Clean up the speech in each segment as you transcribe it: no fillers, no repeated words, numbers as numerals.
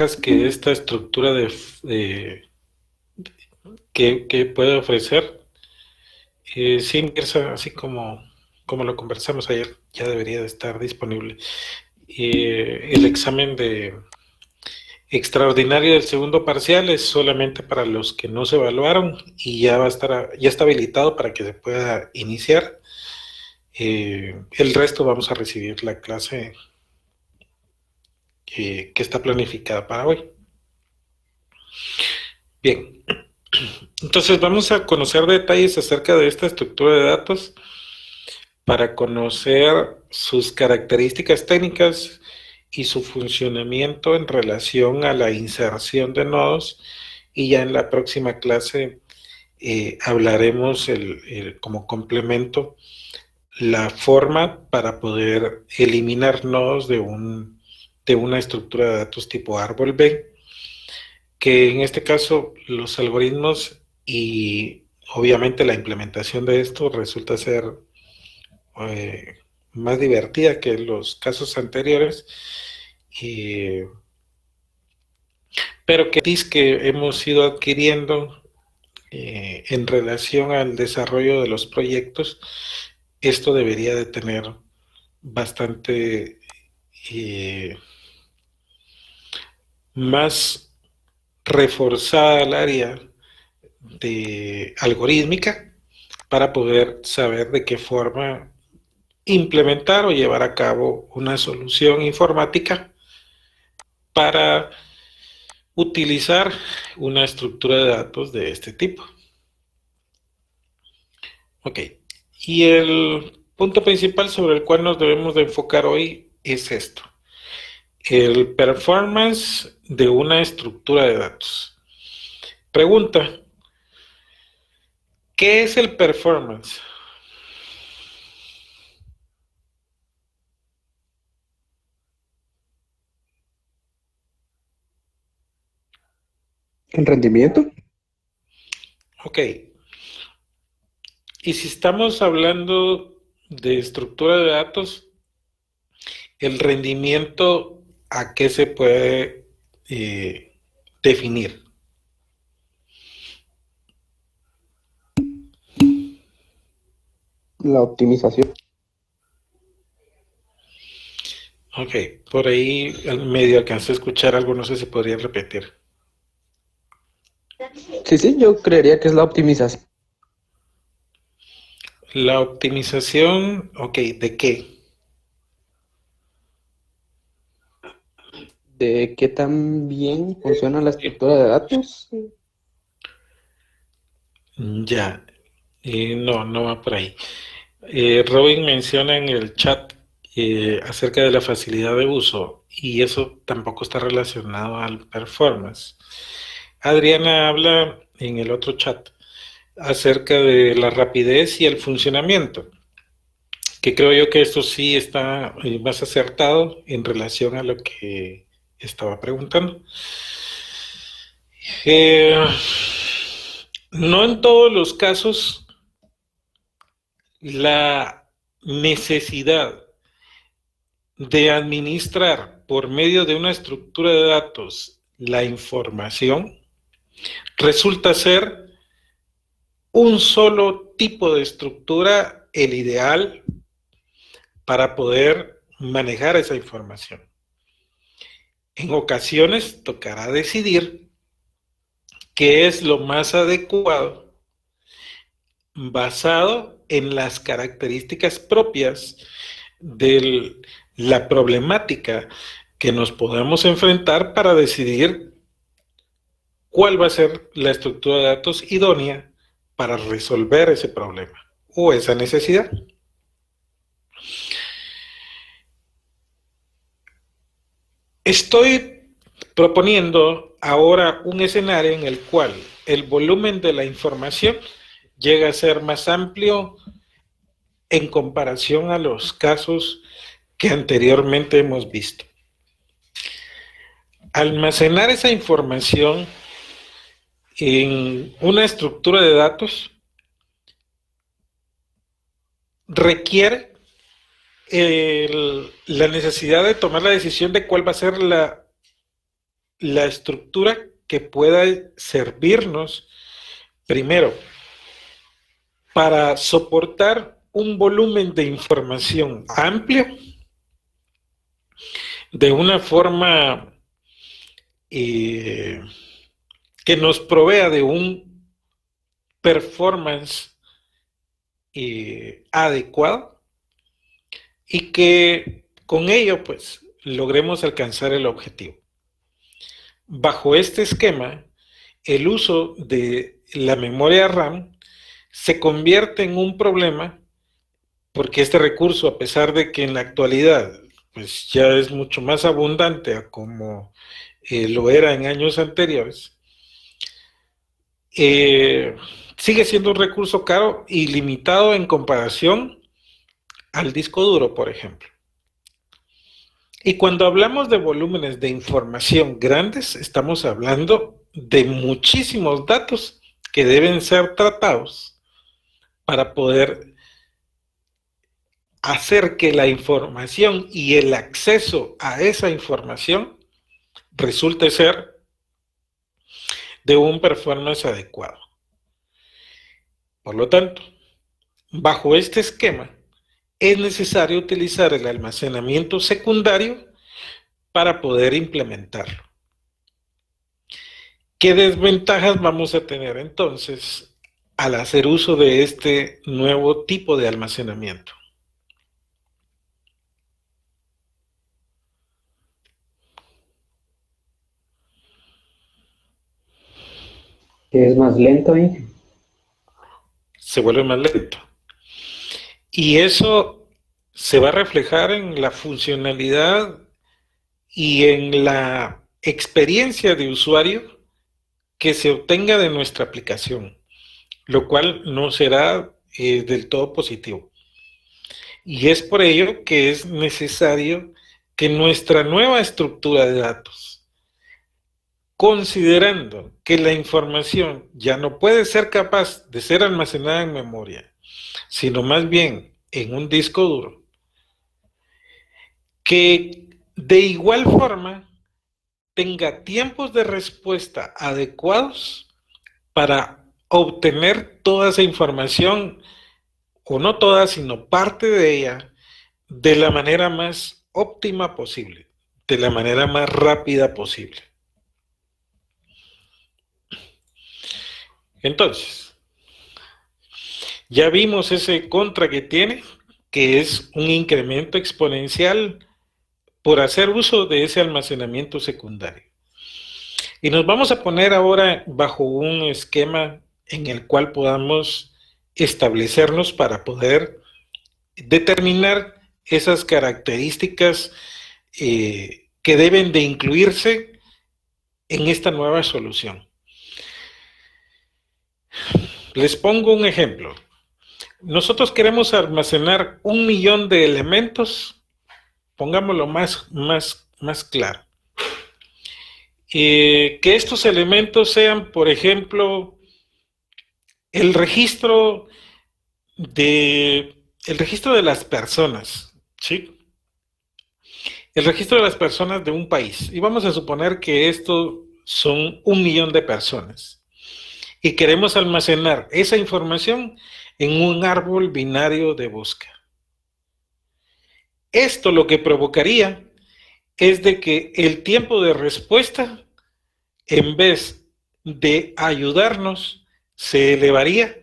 ventajas que esta estructura que puede ofrecer, sin irse así como lo conversamos ayer, ya debería de estar disponible. El examen de extraordinario del segundo parcial es solamente para los que no se evaluaron y ya está habilitado para que se pueda iniciar. El resto vamos a recibir la clase que está planificada para hoy. Bien, entonces vamos a conocer detalles acerca de esta estructura de datos para conocer sus características técnicas y su funcionamiento en relación a la inserción de nodos, y ya en la próxima clase hablaremos como complemento la forma para poder eliminar nodos de una estructura de datos tipo árbol B, que en este caso los algoritmos y obviamente la implementación de esto resulta ser eh, más divertida que los casos anteriores, pero que hemos ido adquiriendo en relación al desarrollo de los proyectos. Esto debería de tener bastante más reforzada el área de algorítmica para poder saber de qué forma implementar o llevar a cabo una solución informática para utilizar una estructura de datos de este tipo. Ok, y el punto principal sobre el cual nos debemos de enfocar hoy es esto: el performance de una estructura de datos. Pregunta: ¿qué es el performance? ¿El rendimiento? Ok, y si estamos hablando de estructura de datos, el rendimiento, ¿a qué se puede definir? La optimización. Ok, por ahí al medio alcancé a escuchar algo, no sé si podría repetir. Sí, sí, yo creería que es la optimización La optimización, ok, ¿de qué? de qué tan bien funciona la estructura de datos. Ya, no, no va por ahí. Robin menciona en el chat acerca de la facilidad de uso, y eso tampoco está relacionado al performance. Adriana habla en el otro chat acerca de la rapidez y el funcionamiento, que creo yo que esto sí está más acertado en relación a lo que estaba preguntando. Eh, no en todos los casos la necesidad de administrar por medio de una estructura de datos la información resulta ser un solo tipo de estructura el ideal para poder manejar esa información. En ocasiones tocará decidir qué es lo más adecuado basado en las características propias de la problemática que nos podamos enfrentar para decidir cuál va a ser la estructura de datos idónea para resolver ese problema o esa necesidad. Estoy proponiendo ahora un escenario en el cual el volumen de la información llega a ser más amplio en comparación a los casos que anteriormente hemos visto. Almacenar esa información en una estructura de datos requiere la necesidad de tomar la decisión de cuál va a ser la estructura que pueda servirnos primero para soportar un volumen de información amplio de una forma que nos provea de un performance adecuado y que con ello pues logremos alcanzar el objetivo. Bajo este esquema, el uso de la memoria RAM se convierte en un problema porque este recurso, a pesar de que en la actualidad pues ya es mucho más abundante a como lo era en años anteriores, sigue siendo un recurso caro y limitado en comparación al disco duro, por ejemplo. Y cuando hablamos de volúmenes de información grandes, estamos hablando de muchísimos datos que deben ser tratados para poder hacer que la información y el acceso a esa información resulte ser de un performance adecuado. Por lo tanto, bajo este esquema, es necesario utilizar el almacenamiento secundario para poder implementarlo. ¿Qué desventajas vamos a tener entonces al hacer uso de este nuevo tipo de almacenamiento? Que es más lento ahí. Se vuelve más lento. Y eso se va a reflejar en la funcionalidad y en la experiencia de usuario que se obtenga de nuestra aplicación, lo cual no será del todo positivo. Y es por ello que es necesario que nuestra nueva estructura de datos, considerando que la información ya no puede ser capaz de ser almacenada en memoria, sino más bien en un disco duro, que de igual forma tenga tiempos de respuesta adecuados para obtener toda esa información, o no toda, sino parte de ella, de la manera más óptima posible, de la manera más rápida posible. Entonces, ya vimos ese contra que tiene, que es un incremento exponencial por hacer uso de ese almacenamiento secundario. Y nos vamos a poner ahora bajo un esquema en el cual podamos establecernos para poder determinar esas características que deben de incluirse en esta nueva solución. Les pongo un ejemplo. Nosotros queremos almacenar 1 millón de elementos, pongámoslo más claro. Que estos elementos sean, por ejemplo, el registro de las personas, ¿sí? El registro de las personas de un país. Y vamos a suponer que esto son 1 millón de personas. Y queremos almacenar esa información en un árbol binario de búsqueda. Esto lo que provocaría es de que el tiempo de respuesta, en vez de ayudarnos, se elevaría,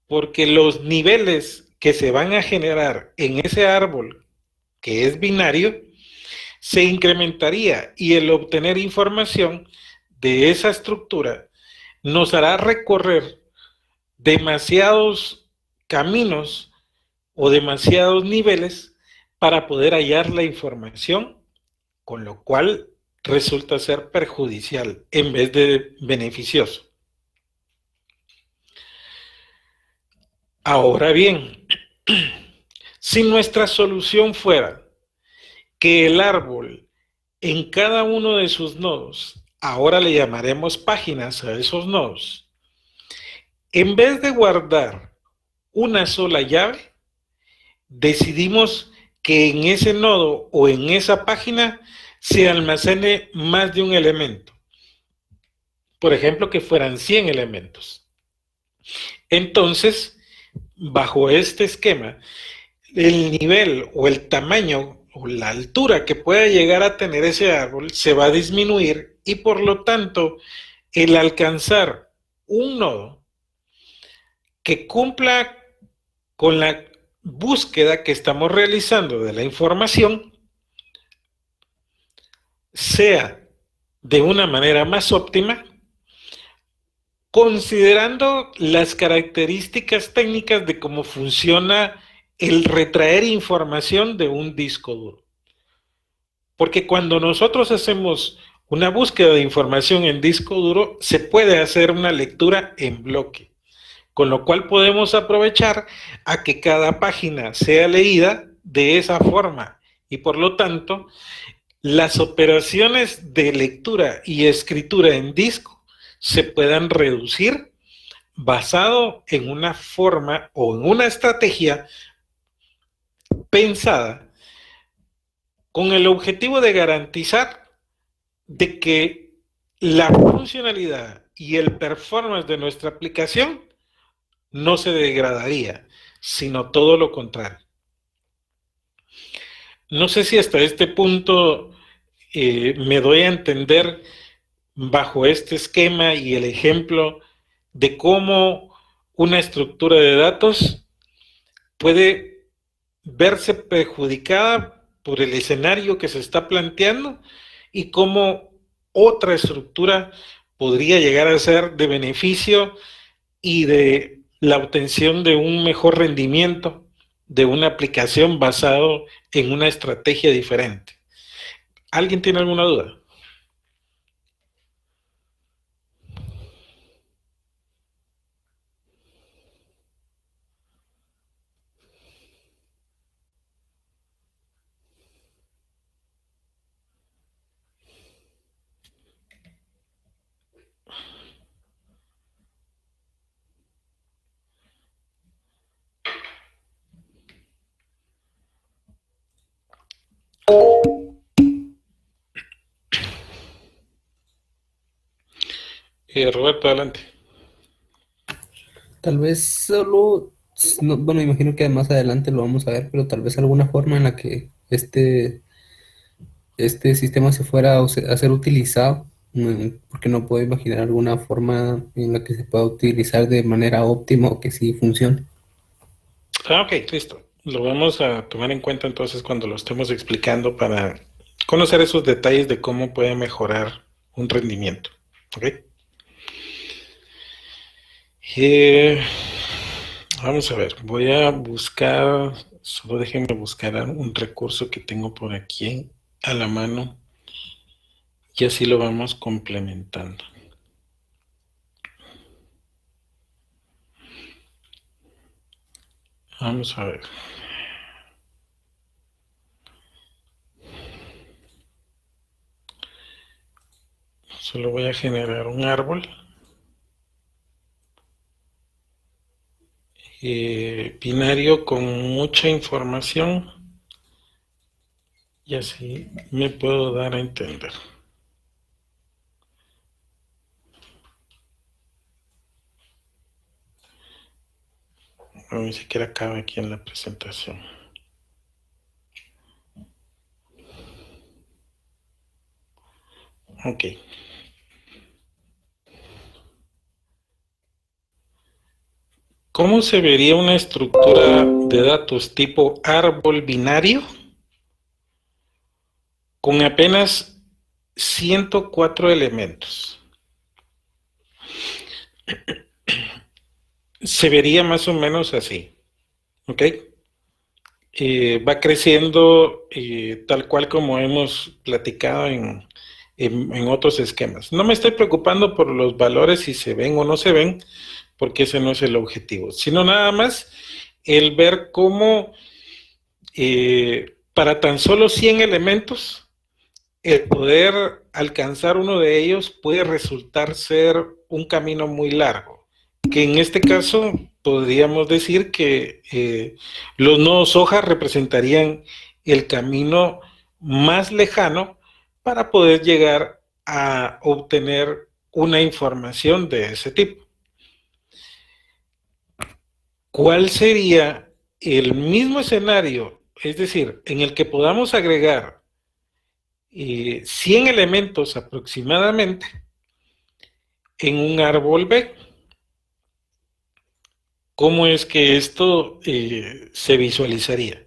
porque los niveles que se van a generar en ese árbol que es binario se incrementaría, y el obtener información de esa estructura nos hará recorrer demasiados caminos o demasiados niveles para poder hallar la información, con lo cual resulta ser perjudicial en vez de beneficioso. Ahora bien, si nuestra solución fuera que el árbol en cada uno de sus nodos, ahora le llamaremos páginas a esos nodos, en vez de guardar una sola llave, decidimos que en ese nodo o en esa página se almacene más de un elemento. por ejemplo, que fueran 100 elementos. Entonces, bajo este esquema, el nivel o el tamaño o la altura que pueda llegar a tener ese árbol se va a disminuir y por lo tanto el alcanzar un nodo que cumpla con la búsqueda que estamos realizando de la información sea de una manera más óptima, considerando las características técnicas de cómo funciona el retraer información de un disco duro. Porque cuando nosotros hacemos una búsqueda de información en disco duro, se puede hacer una lectura en bloque, con lo cual podemos aprovechar a que cada página sea leída de esa forma y por lo tanto las operaciones de lectura y escritura en disco se puedan reducir basado en una forma o en una estrategia pensada con el objetivo de garantizar de que la funcionalidad y el performance de nuestra aplicación no se degradaría, sino todo lo contrario. No sé si hasta este punto me doy a entender bajo este esquema y el ejemplo de cómo una estructura de datos puede verse perjudicada por el escenario que se está planteando y cómo otra estructura podría llegar a ser de beneficio y de la obtención de un mejor rendimiento de una aplicación basado en una estrategia diferente. ¿Alguien tiene alguna duda? Roberto, adelante. Tal vez solo, bueno, imagino que más adelante lo vamos a ver, pero tal vez alguna forma en la que este sistema se fuera a ser utilizado, porque no puedo imaginar alguna forma en la que se pueda utilizar de manera óptima o que sí funcione. Ok, listo. Lo vamos a tomar en cuenta entonces cuando lo estemos explicando para conocer esos detalles de cómo puede mejorar un rendimiento. ¿Ok? Vamos a ver, voy a buscar, solo déjenme buscar un recurso que tengo por aquí a la mano y así lo vamos complementando. Vamos a ver. Solo voy a generar un árbol. Binario con mucha información y así me puedo dar a entender. No, ni siquiera cabe aquí en la presentación. Ok. ¿Cómo se vería una estructura de datos tipo árbol binario con apenas 104 elementos? Se vería más o menos así, ¿ok? Va creciendo tal cual como hemos platicado en otros esquemas. No me estoy preocupando por los valores si se ven o no se ven, porque ese no es el objetivo, sino nada más el ver cómo para tan solo 100 elementos, el poder alcanzar uno de ellos puede resultar ser un camino muy largo, que en este caso podríamos decir que los nodos hojas representarían el camino más lejano para poder llegar a obtener una información de ese tipo. ¿Cuál sería el mismo escenario, es decir, en el que podamos agregar 100 elementos aproximadamente en un árbol B? ¿Cómo es que esto se visualizaría?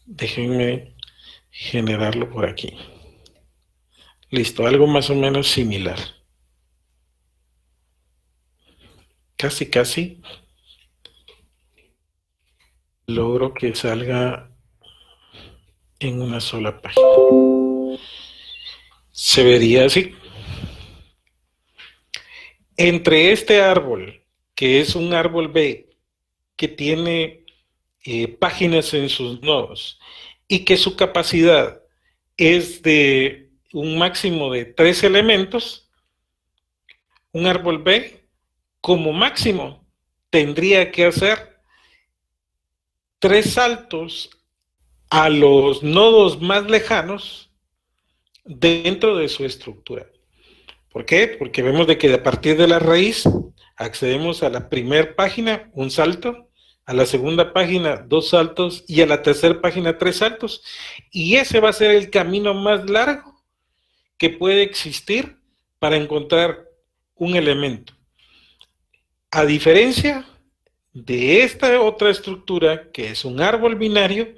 Déjenme generarlo por aquí. Listo, algo más o menos similar. Casi logro que salga en una sola página. Se vería así. Entre este árbol, que es un árbol B, que tiene páginas en sus nodos y que su capacidad es de un máximo de 3 elementos, un árbol B como máximo tendría que hacer 3 saltos a los nodos más lejanos dentro de su estructura. ¿Por qué? Porque vemos de que a partir de la raíz accedemos a la primera página, un salto, a la segunda página, 2 saltos, y a la tercera página, 3 saltos. Y ese va a ser el camino más largo que puede existir para encontrar un elemento. A diferencia de esta otra estructura, que es un árbol binario,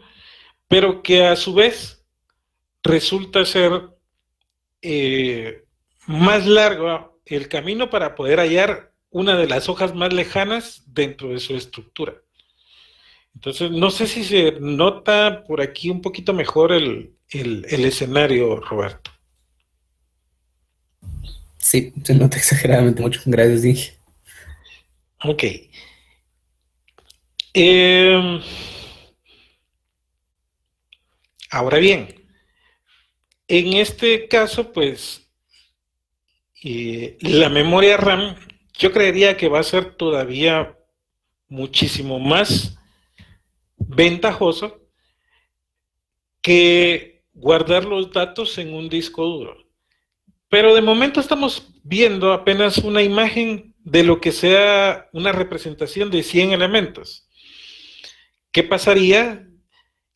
pero que a su vez resulta ser más largo el camino para poder hallar una de las hojas más lejanas dentro de su estructura. Entonces, no sé si se nota por aquí un poquito mejor el escenario, Roberto. Sí, se nota exageradamente mucho. Gracias, Dije. Ok. Ahora bien, en este caso, pues, la memoria RAM, yo creería que va a ser todavía muchísimo más ventajoso que guardar los datos en un disco duro. Pero de momento estamos viendo apenas una imagen de lo que sea una representación de 100 elementos. ¿Qué pasaría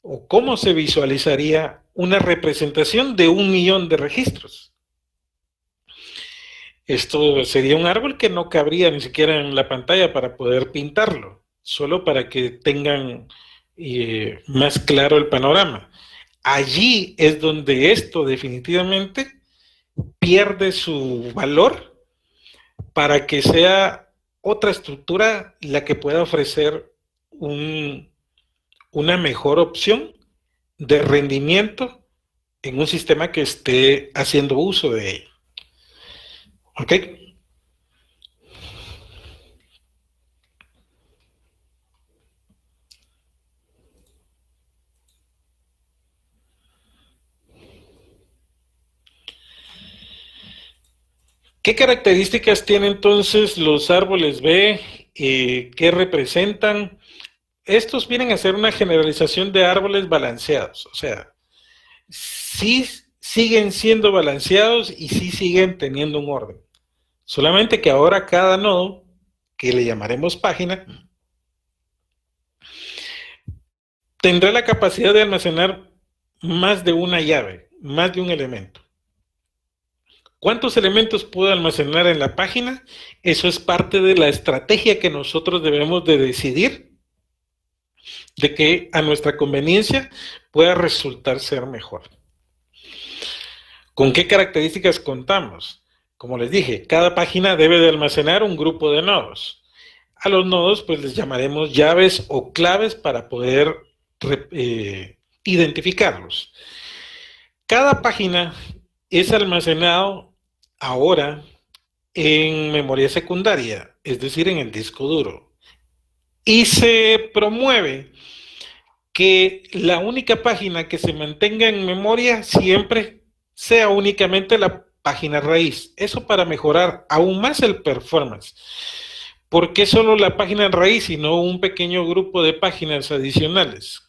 o cómo se visualizaría una representación de 1.000.000 de registros? Esto sería un árbol que no cabría ni siquiera en la pantalla para poder pintarlo, solo para que tengan más claro el panorama. Allí es donde esto definitivamente pierde su valor para que sea otra estructura la que pueda ofrecer una mejor opción de rendimiento en un sistema que esté haciendo uso de ello. ¿Ok? ¿Qué características tienen entonces los árboles B? ¿Qué representan? Estos vienen a ser una generalización de árboles balanceados, o sea, sí siguen siendo balanceados y sí siguen teniendo un orden. Solamente que ahora cada nodo, que le llamaremos página, tendrá la capacidad de almacenar más de una llave, más de un elemento. ¿Cuántos elementos puedo almacenar en la página? Eso es parte de la estrategia que nosotros debemos de decidir, de que a nuestra conveniencia pueda resultar ser mejor. ¿Con qué características contamos? Como les dije, cada página debe de almacenar un grupo de nodos. A los nodos pues les llamaremos llaves o claves para poder identificarlos. Cada página es almacenado ahora en memoria secundaria, es decir, en el disco duro. Y se promueve que la única página que se mantenga en memoria siempre sea únicamente la página raíz. Eso para mejorar aún más el performance. ¿Por qué solo la página raíz y no un pequeño grupo de páginas adicionales?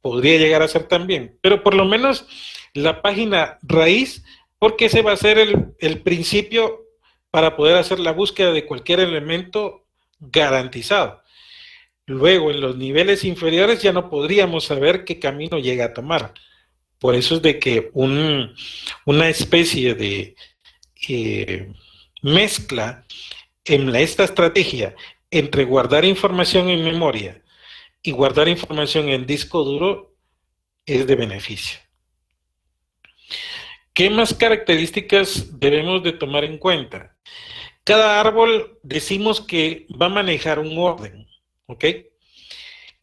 Podría llegar a ser también, pero por lo menos la página raíz, porque ese va a ser el principio para poder hacer la búsqueda de cualquier elemento garantizado. Luego, en los niveles inferiores ya no podríamos saber qué camino llega a tomar. Por eso es de que una especie de mezcla en esta estrategia entre guardar información en memoria y guardar información en disco duro es de beneficio. ¿Qué más características debemos de tomar en cuenta? Cada árbol decimos que va a manejar un orden, ¿ok?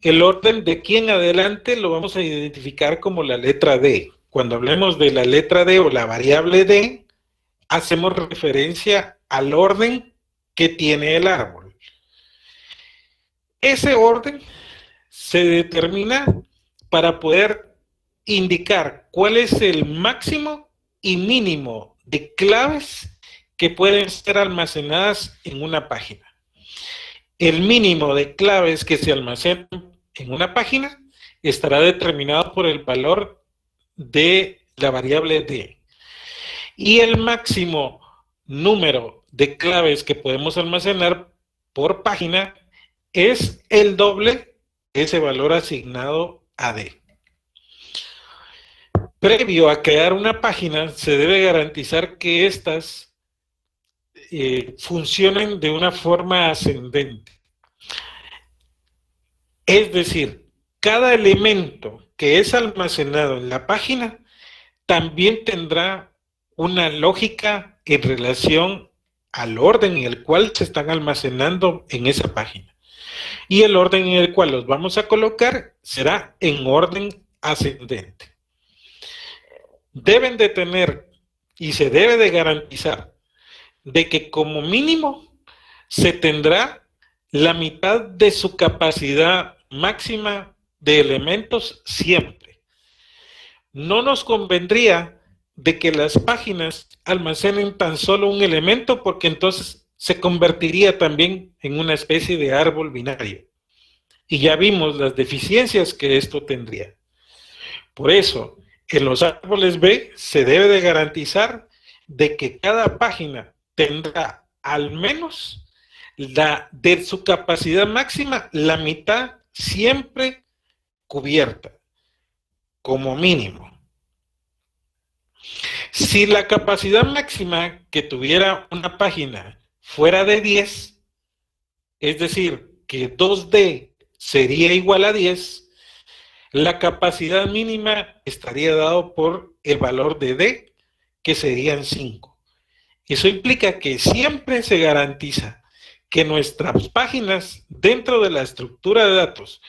El orden de aquí en adelante lo vamos a identificar como la letra D. Cuando hablemos de la letra D o la variable D, hacemos referencia al orden que tiene el árbol. Ese orden se determina para poder indicar cuál es el máximo y mínimo de claves que pueden ser almacenadas en una página. El mínimo de claves que se almacenan en una página estará determinado por el valor de la variable D. Y el máximo número de claves que podemos almacenar por página es el doble de ese valor asignado a D. Previo a crear una página, se debe garantizar que éstas funcionen de una forma ascendente. Es decir, cada elemento que es almacenado en la página también tendrá una lógica en relación al orden en el cual se están almacenando en esa página. Y el orden en el cual los vamos a colocar será en orden ascendente. Deben de tener y se debe de garantizar de que como mínimo se tendrá la mitad de su capacidad máxima de elementos siempre. No nos convendría de que las páginas almacenen tan solo un elemento, porque entonces se convertiría también en una especie de árbol binario. Y ya vimos las deficiencias que esto tendría. Por eso, en los árboles B se debe de garantizar de que cada página tendrá al menos de su capacidad máxima la mitad siempre cubierta, como mínimo. Si la capacidad máxima que tuviera una página fuera de 10, es decir, que 2D sería igual a 10, la capacidad mínima estaría dado por el valor de D, que serían 5. Eso implica que siempre se garantiza que nuestras páginas dentro de la estructura de datos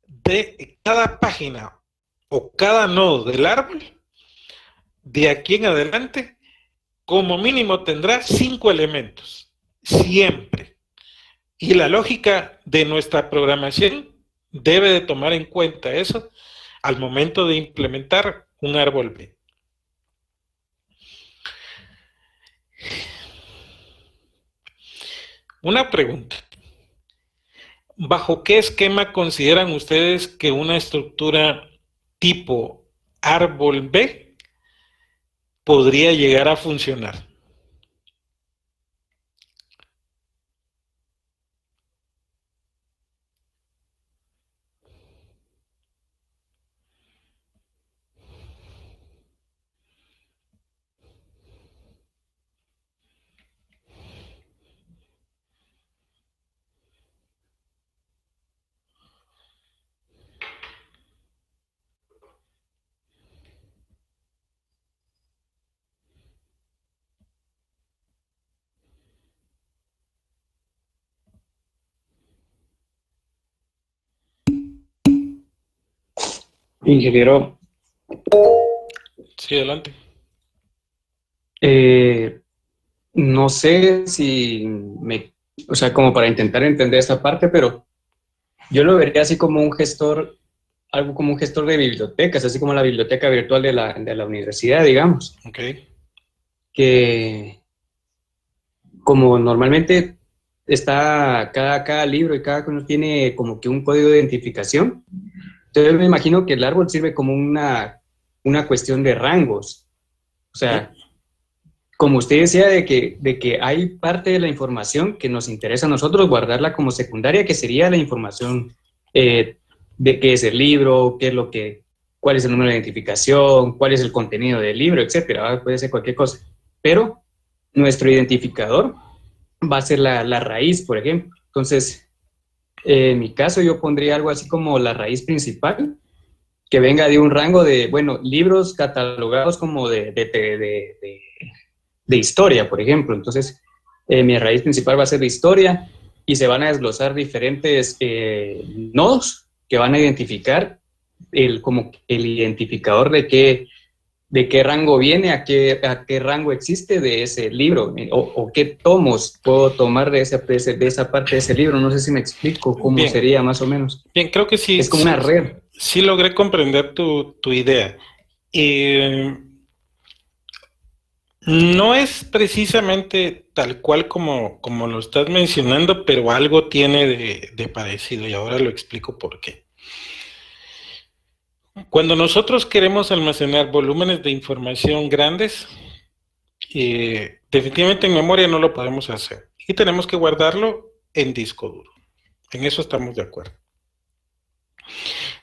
de cada página o cada nodo del árbol, de aquí en adelante, como mínimo tendrá 5 elementos, siempre. Y la lógica de nuestra programación debe de tomar en cuenta eso al momento de implementar un árbol B. Una pregunta. ¿Bajo qué esquema consideran ustedes que una estructura tipo árbol B podría llegar a funcionar? Ingeniero, Sí, adelante. no sé o sea, como para intentar entender esta parte, pero yo lo vería así como un gestor, algo como un gestor de bibliotecas, así como la biblioteca virtual de la universidad, digamos. Ok. Que como normalmente está cada libro y cada uno tiene como que un código de identificación, entonces me imagino que el árbol sirve como una cuestión de rangos. O sea, como usted decía, de que hay parte de la información que nos interesa a nosotros guardarla como secundaria, que sería la información de qué es el libro, cuál es el número de identificación, cuál es el contenido del libro, etcétera, ¿verdad? Puede ser cualquier cosa. Pero nuestro identificador va a ser la raíz, por ejemplo. Entonces, en mi caso, yo pondría algo así como la raíz principal, que venga de un rango de, bueno, libros catalogados como de historia, por ejemplo. Entonces, mi raíz principal va a ser de historia y se van a desglosar diferentes nodos que van a identificar como el identificador de qué rango viene, a qué rango existe de ese libro, o qué tomos puedo tomar de esa parte de ese libro. No sé si me explico cómo Bien, sería más o menos. bien, creo que sí, Es como una red. sí logré comprender tu idea. No es precisamente tal cual como lo estás mencionando, pero algo tiene de parecido y ahora lo explico por qué. Cuando nosotros queremos almacenar volúmenes de información grandes, definitivamente en memoria no lo podemos hacer y tenemos que guardarlo en disco duro. En eso estamos de acuerdo.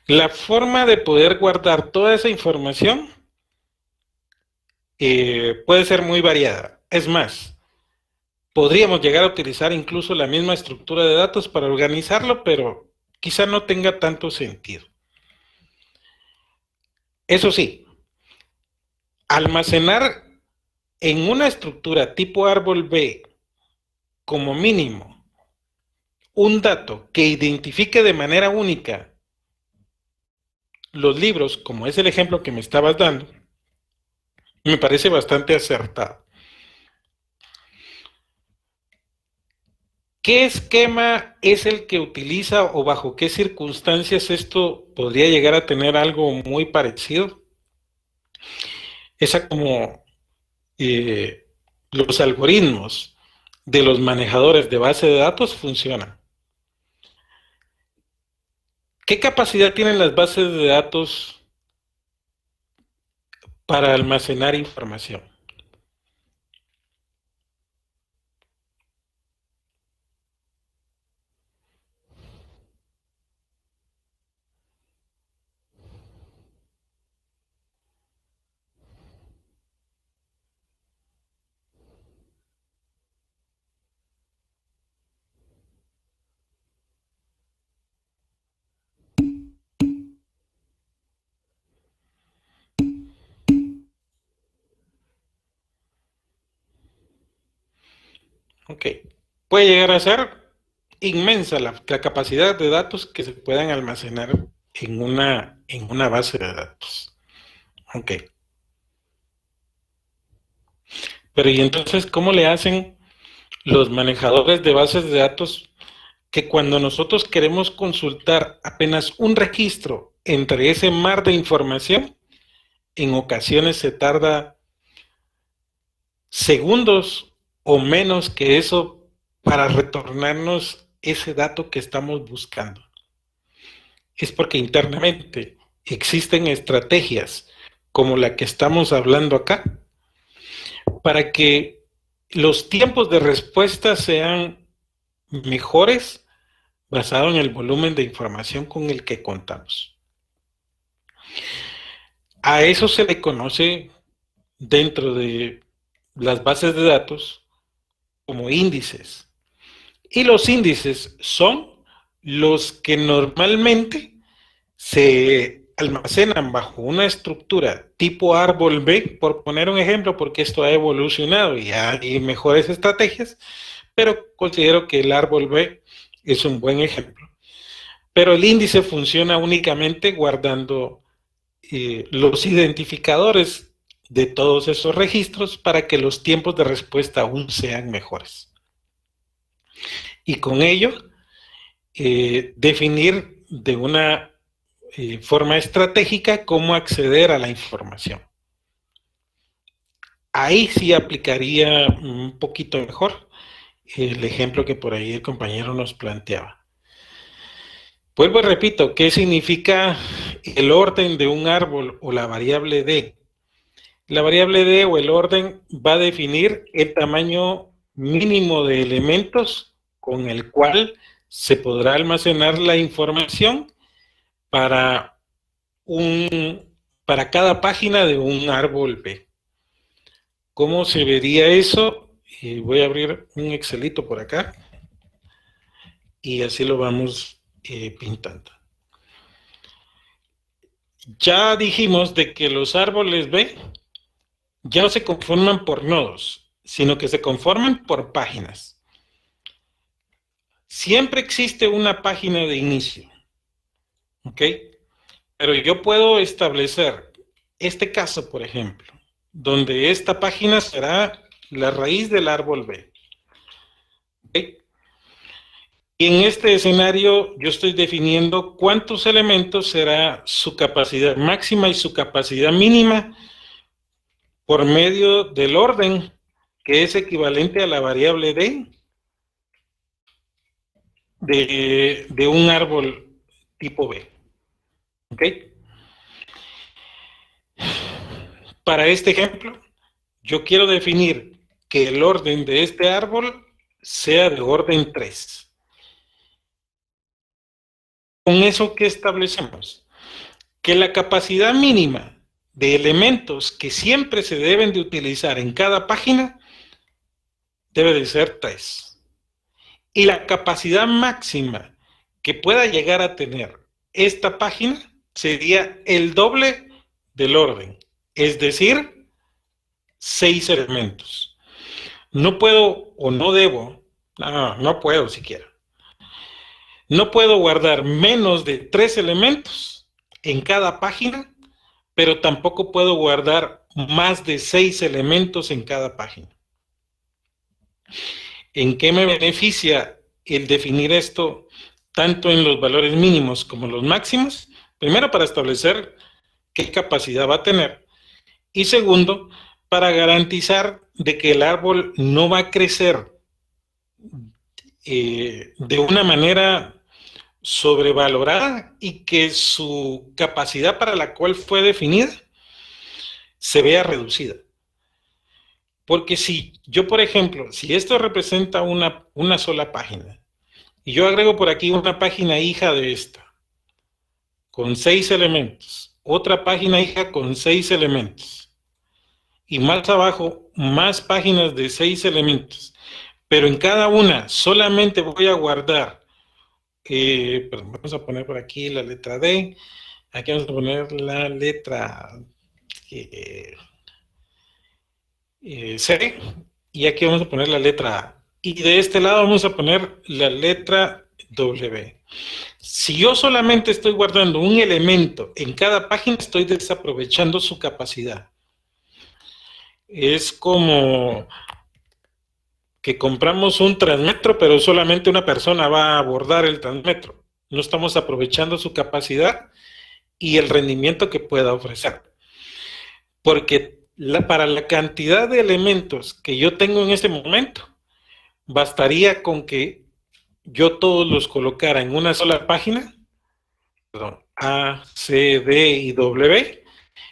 La forma de poder guardar toda esa información puede ser muy variada. Es más, podríamos llegar a utilizar incluso la misma estructura de datos para organizarlo, pero quizá no tenga tanto sentido. Eso sí, almacenar en una estructura tipo árbol B como mínimo un dato que identifique de manera única los libros, como es el ejemplo que me estabas dando, me parece bastante acertado. ¿Qué esquema es el que utiliza o bajo qué circunstancias esto podría llegar a tener algo muy parecido? Esa como los algoritmos de los manejadores de base de datos funcionan. ¿Qué capacidad tienen las bases de datos para almacenar información? Ok. Puede llegar a ser inmensa la capacidad de datos que se puedan almacenar en una base de datos. Ok. Pero ¿y entonces cómo le hacen los manejadores de bases de datos que cuando nosotros queremos consultar apenas un registro entre ese mar de información, en ocasiones se tarda segundos o menos que eso para retornarnos ese dato que estamos buscando? Es porque internamente existen estrategias como la que estamos hablando acá para que los tiempos de respuesta sean mejores basado en el volumen de información con el que contamos. A eso se le conoce dentro de las bases de datos como índices. Y los índices son los que normalmente se almacenan bajo una estructura tipo árbol B, por poner un ejemplo, porque esto ha evolucionado y hay mejores estrategias, pero considero que el árbol B es un buen ejemplo. Pero el índice funciona únicamente guardando los identificadores de todos esos registros para que los tiempos de respuesta aún sean mejores. Y con ello, definir de una forma estratégica cómo acceder a la información. Ahí sí aplicaría un poquito mejor el ejemplo que por ahí el compañero nos planteaba. Vuelvo y repito, ¿qué significa el orden de un árbol o la variable D? La variable D o el orden va a definir el tamaño mínimo de elementos con el cual se podrá almacenar la información para, para cada página de un árbol B. ¿Cómo se vería eso? Voy a abrir un Excelito por acá y así lo vamos pintando. Ya dijimos de que los árboles B ya no se conforman por nodos, sino que se conforman por páginas. Siempre existe una página de inicio, ¿ok? Pero yo puedo establecer este caso, por ejemplo, donde esta página será la raíz del árbol B, ¿ok? Y en este escenario yo estoy definiendo cuántos elementos será su capacidad máxima y su capacidad mínima por medio del orden que es equivalente a la variable D de un árbol tipo B. ¿Ok? Para este ejemplo, yo quiero definir que el orden de este árbol sea de orden 3. Con eso, ¿qué establecemos? Que la capacidad mínima de elementos que siempre se deben de utilizar en cada página debe de ser 3. Y la capacidad máxima que pueda llegar a tener esta página sería el doble del orden, es decir, 6 elementos. No puedo o no debo, no puedo siquiera. No puedo guardar menos de 3 elementos en cada página, pero tampoco puedo guardar más de 6 elementos en cada página. ¿En qué me beneficia el definir esto tanto en los valores mínimos como los máximos? Primero, para establecer qué capacidad va a tener. Y segundo, para garantizar de que el árbol no va a crecer de una manera sobrevalorada y que su capacidad para la cual fue definida se vea reducida. Porque si yo, por ejemplo, si esto representa una sola página, y yo agrego por aquí una página hija de esta, con 6 elementos, otra página hija con 6 elementos, y más abajo, más páginas de 6 elementos, pero en cada una solamente voy a guardar, vamos a poner por aquí la letra D, aquí vamos a poner la letra C, y aquí vamos a poner la letra A. Y de este lado vamos a poner la letra W. Si yo solamente estoy guardando un elemento en cada página, estoy desaprovechando su capacidad. Es como que compramos un transmetro, pero solamente una persona va a abordar el transmetro. No estamos aprovechando su capacidad y el rendimiento que pueda ofrecer. Porque para la cantidad de elementos que yo tengo en este momento, bastaría con que yo todos los colocara en una sola página, perdón, A, C, D y W,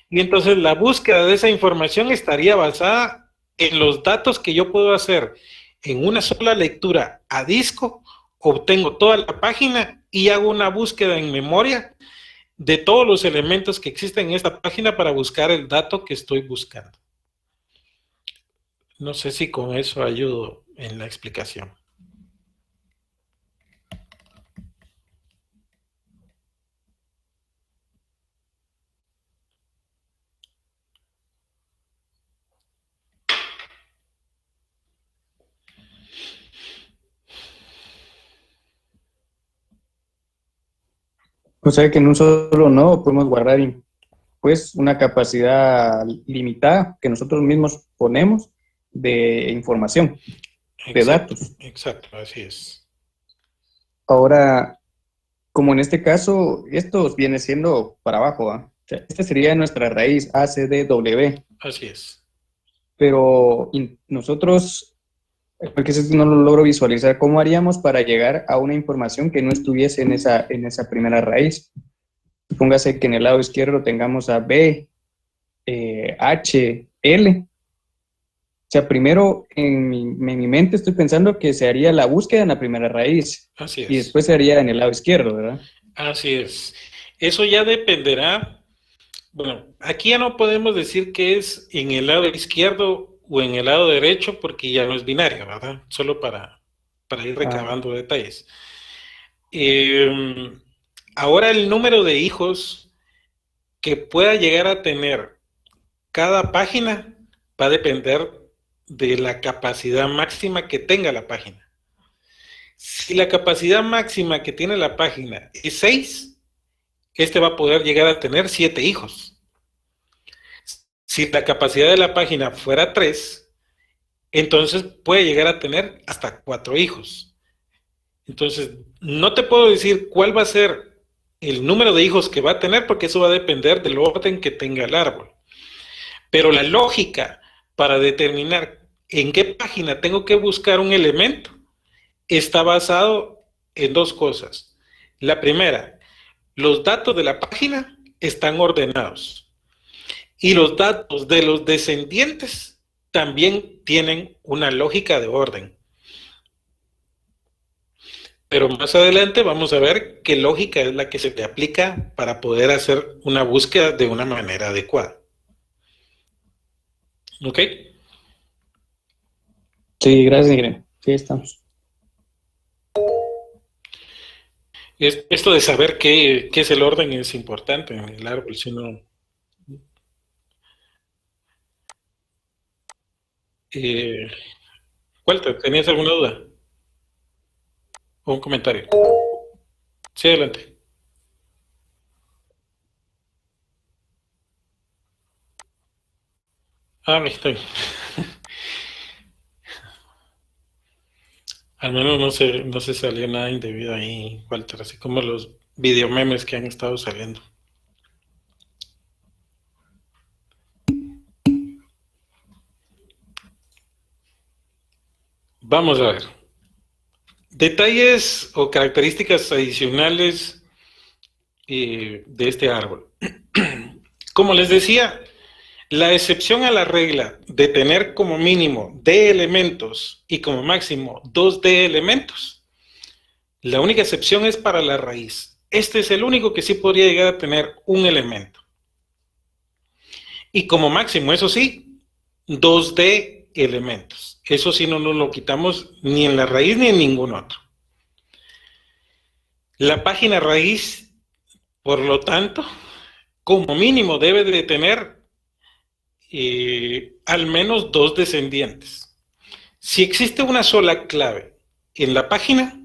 y entonces la búsqueda de esa información estaría basada en los datos que yo puedo hacer en una sola lectura a disco, obtengo toda la página y hago una búsqueda en memoria de todos los elementos que existen en esta página para buscar el dato que estoy buscando. No sé si con eso ayudo en la explicación. O sea que en un solo nodo podemos guardar pues una capacidad limitada que nosotros mismos ponemos de información, de datos. Exacto, así es. Ahora, como en este caso, esto viene siendo para abajo, ¿eh? O sea, esta sería nuestra raíz ACDW. Así es. Pero nosotros, porque eso no lo logro visualizar, ¿cómo haríamos para llegar a una información que no estuviese en esa primera raíz? Póngase que en el lado izquierdo tengamos a B H, L. O sea, primero en mi mente estoy pensando que se haría la búsqueda en la primera raíz Así y es. después se haría en el lado izquierdo, ¿verdad? Así es. Eso ya dependerá. Bueno, aquí ya no podemos decir que es en el lado izquierdo o en el lado derecho porque ya no es binario, ¿verdad? Solo para ir Ah, recabando detalles. Eh, Ahora el número de hijos que pueda llegar a tener cada página va a depender de la capacidad máxima que tenga la página. Si la capacidad máxima que tiene la página es 6, este va a poder llegar a tener 7 hijos. Si la capacidad de la página fuera 3, entonces puede llegar a tener hasta 4 hijos. Entonces, no te puedo decir cuál va a ser el número de hijos que va a tener porque eso va a depender del orden que tenga el árbol. Pero la lógica para determinar en qué página tengo que buscar un elemento está basado en dos cosas. La primera, los datos de la página están ordenados y los datos de los descendientes también tienen una lógica de orden. Pero más adelante vamos a ver qué lógica es la que se te aplica para poder hacer una búsqueda de una manera adecuada. ¿Ok? sí, gracias, Ingrid. Sí, estamos. Esto de saber qué es el orden es importante en el árbol, si no... Eh, Walter, ¿tenías alguna duda o un comentario? Sí, adelante. Ah, estoy. Al menos no se salió nada indebido ahí, Walter, así como los videomemes que han estado saliendo. Vamos a ver. Detalles o características adicionales de este árbol. Como les decía, la excepción a la regla de tener como mínimo D elementos y como máximo 2D elementos, la única excepción es para la raíz. Este es el único que sí podría llegar a tener un elemento. Y como máximo, eso sí, 2D elementos. Eso sí no nos lo quitamos ni en la raíz ni en ningún otro. La página raíz, por lo tanto, como mínimo debe de tener al menos 2 descendientes. Si existe una sola clave en la página,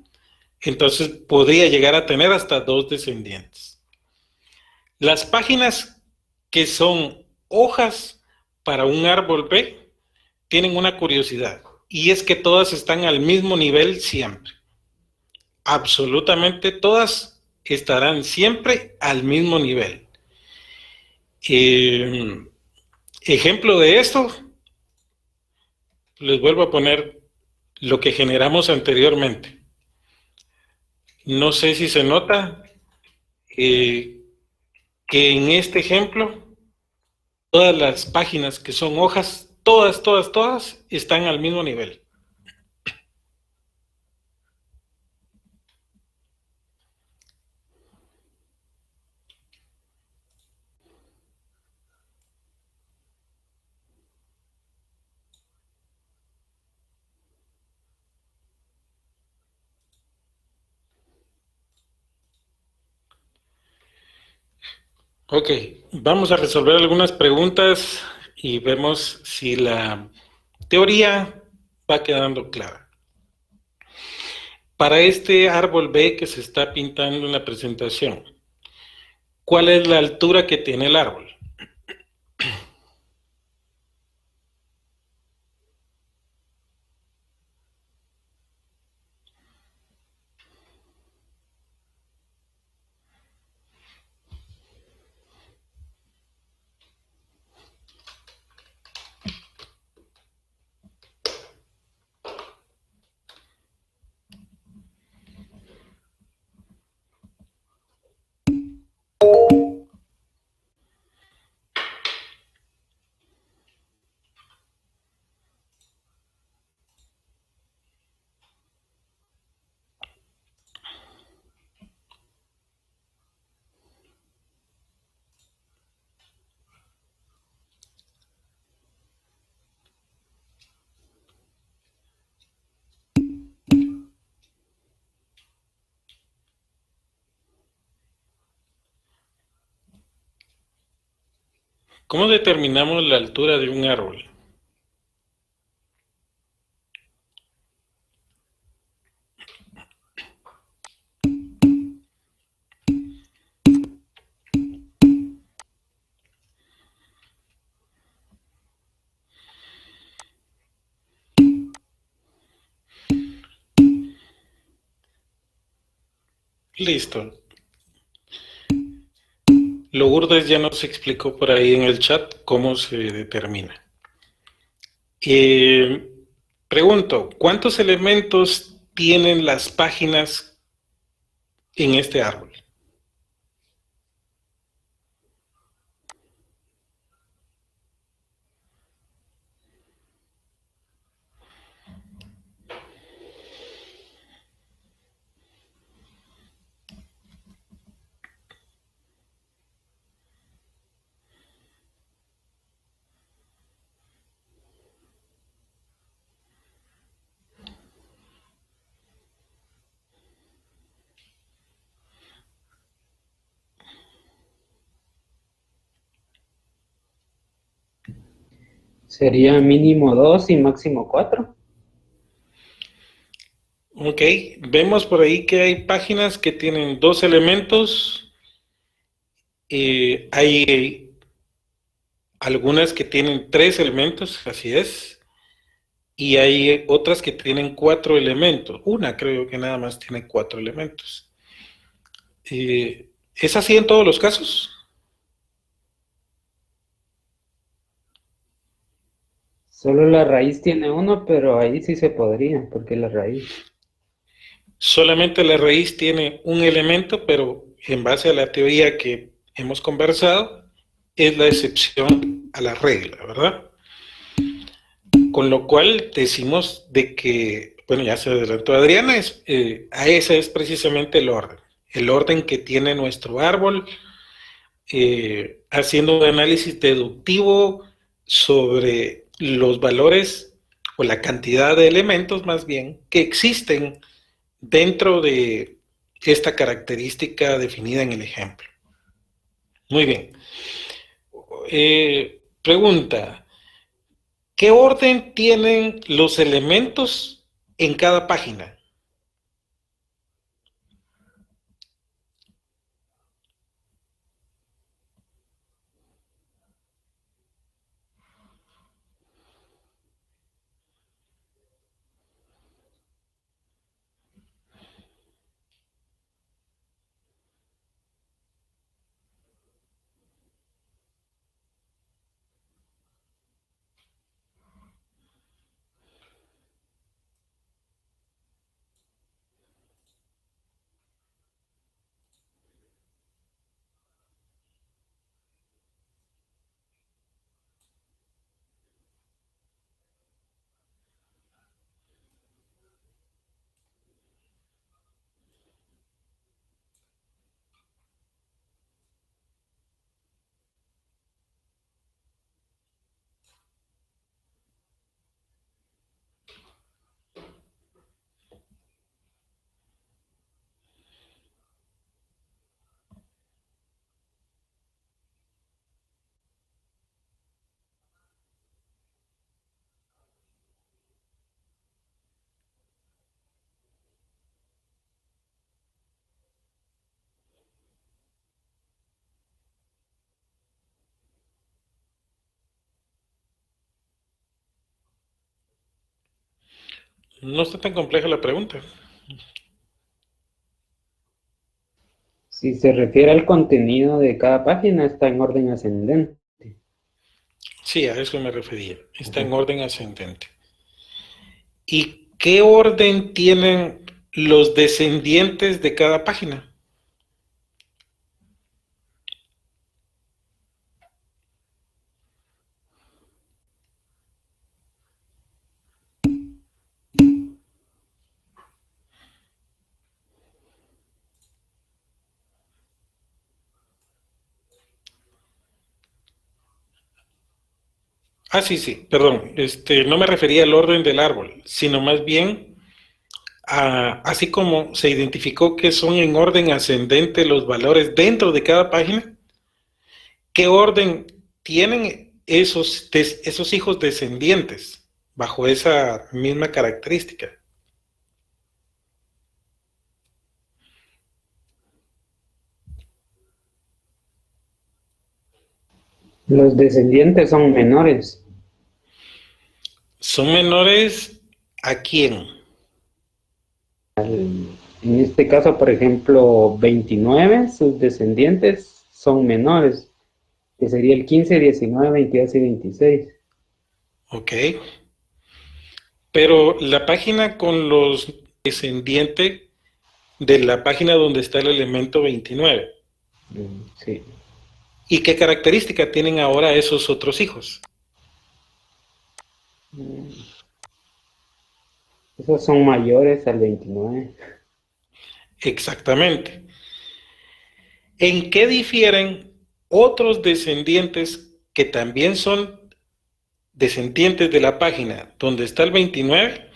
entonces podría llegar a tener hasta 2 descendientes. Las páginas que son hojas para un árbol B tienen una curiosidad, y es que todas están al mismo nivel siempre. Absolutamente todas estarán siempre al mismo nivel. Eh, Ejemplo de esto, les vuelvo a poner lo que generamos anteriormente. No sé si se nota eh, que en este ejemplo todas las páginas que son hojas, todas están al mismo nivel. Ok, vamos a resolver algunas preguntas y vemos si la teoría va quedando clara. Para este árbol B que se está pintando en la presentación, ¿cuál es la altura que tiene el árbol? ¿Cómo determinamos la altura de un árbol? Listo. Lourdes ya nos explicó por ahí en el chat cómo se determina. Pregunto, ¿cuántos elementos tienen las páginas en este árbol? Sería mínimo 2 y máximo 4. Ok, vemos por ahí que hay páginas que tienen 2 elementos, hay algunas que tienen 3 elementos, así es, y hay otras que tienen 4 elementos, una creo que nada más tiene 4 elementos. ¿Es así en todos los casos? Solo la raíz tiene uno, pero ahí sí se podría, porque la raíz. Solamente la raíz tiene un elemento, pero en base a la teoría que hemos conversado, es la excepción a la regla, ¿verdad? Con lo cual decimos de que, bueno, ya se adelantó Adriana, a ese es precisamente el orden que tiene nuestro árbol, haciendo un análisis deductivo sobre los valores o la cantidad de elementos más bien que existen dentro de esta característica definida en el ejemplo. Muy bien. Pregunta, ¿qué orden tienen los elementos en cada página? No está tan compleja la pregunta. Si se refiere al contenido de cada página, está en orden ascendente. Sí, a eso me refería. Está en orden ascendente. ¿Y qué orden tienen los descendientes de cada página? Sí, perdón. No me refería al orden del árbol, sino más bien así como se identificó que son en orden ascendente los valores dentro de cada página, ¿qué orden tienen esos hijos descendientes bajo esa misma característica. Los descendientes son menores. ¿Son menores a quién? En este caso, por ejemplo, 29, sus descendientes son menores, que sería el 15, 19, 22 y 26. Ok. Pero la página con los descendientes de la página donde está el elemento 29. Sí. ¿Y qué característica tienen ahora esos otros hijos? Esos son mayores al 29. Exactamente. ¿En qué difieren otros descendientes que también son descendientes de la página donde está el 29,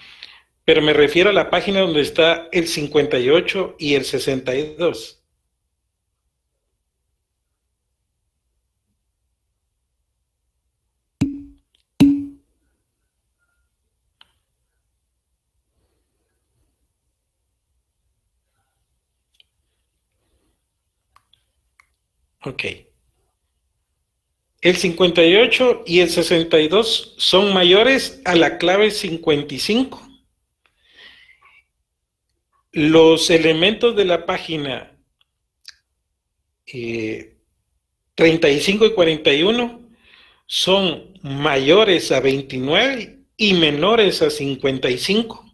pero me refiero a la página donde está el 58 y el 62? Ok. El 58 y el 62 son mayores a la clave 55. Los elementos de la página 35 y 41 son mayores a 29 y menores a 55.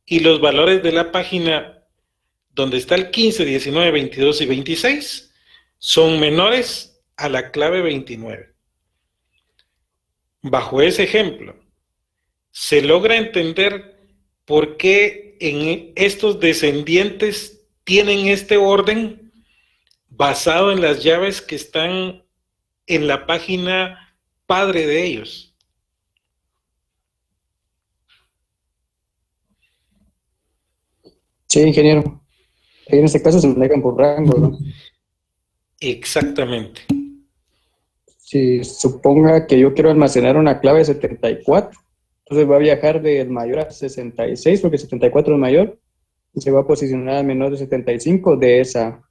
Y los valores de la página donde está el 15, 19, 22 y 26 son menores a la clave 29. Bajo ese ejemplo, se logra entender por qué en estos descendientes tienen este orden basado en las llaves que están en la página padre de ellos. Sí, ingeniero. En este caso se manejan por rango, ¿no? Exactamente. Si suponga que yo quiero almacenar una clave 74, entonces va a viajar del mayor a 66, porque 74 es mayor, y se va a posicionar al menor de 75 de esa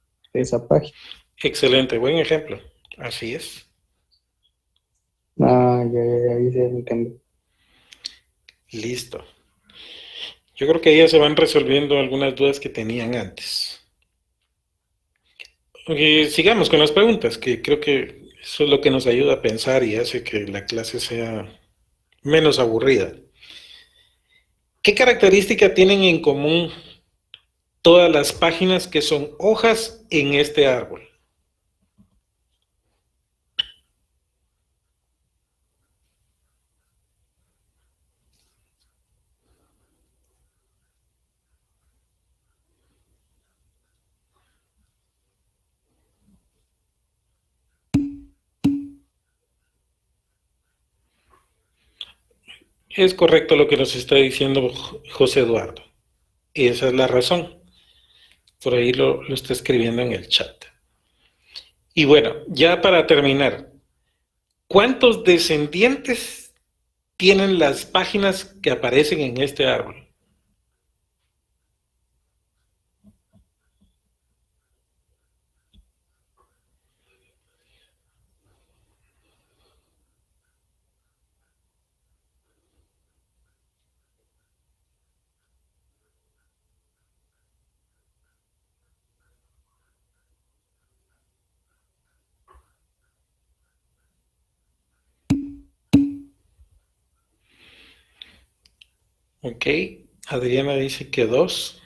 página. Excelente, buen ejemplo. Así es. Ah, ya, ahí se entiende. Listo. Yo creo que ya se van resolviendo algunas dudas que tenían antes. Sigamos con las preguntas, que creo que eso es lo que nos ayuda a pensar y hace que la clase sea menos aburrida. ¿Qué característica tienen en común todas las páginas que son hojas en este árbol? Es correcto lo que nos está diciendo José Eduardo. Y esa es la razón. Por ahí lo está escribiendo en el chat. Y bueno, ya para terminar, ¿cuántos descendientes tienen las páginas que aparecen en este árbol? Ok, Adriana dice que 2.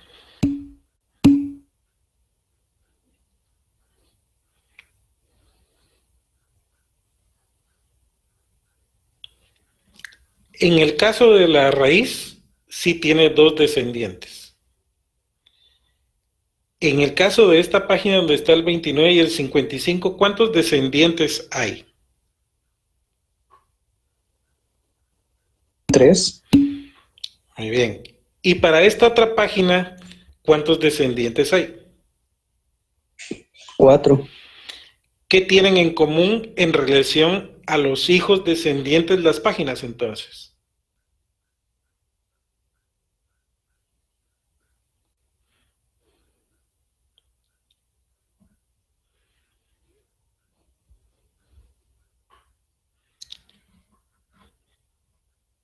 En el caso de la raíz, sí tiene 2 descendientes. En el caso de esta página donde está el 29 y el 55, ¿cuántos descendientes hay? 3, Muy bien. Y para esta otra página, ¿cuántos descendientes hay? 4. ¿Qué tienen en común en relación a los hijos descendientes las páginas entonces?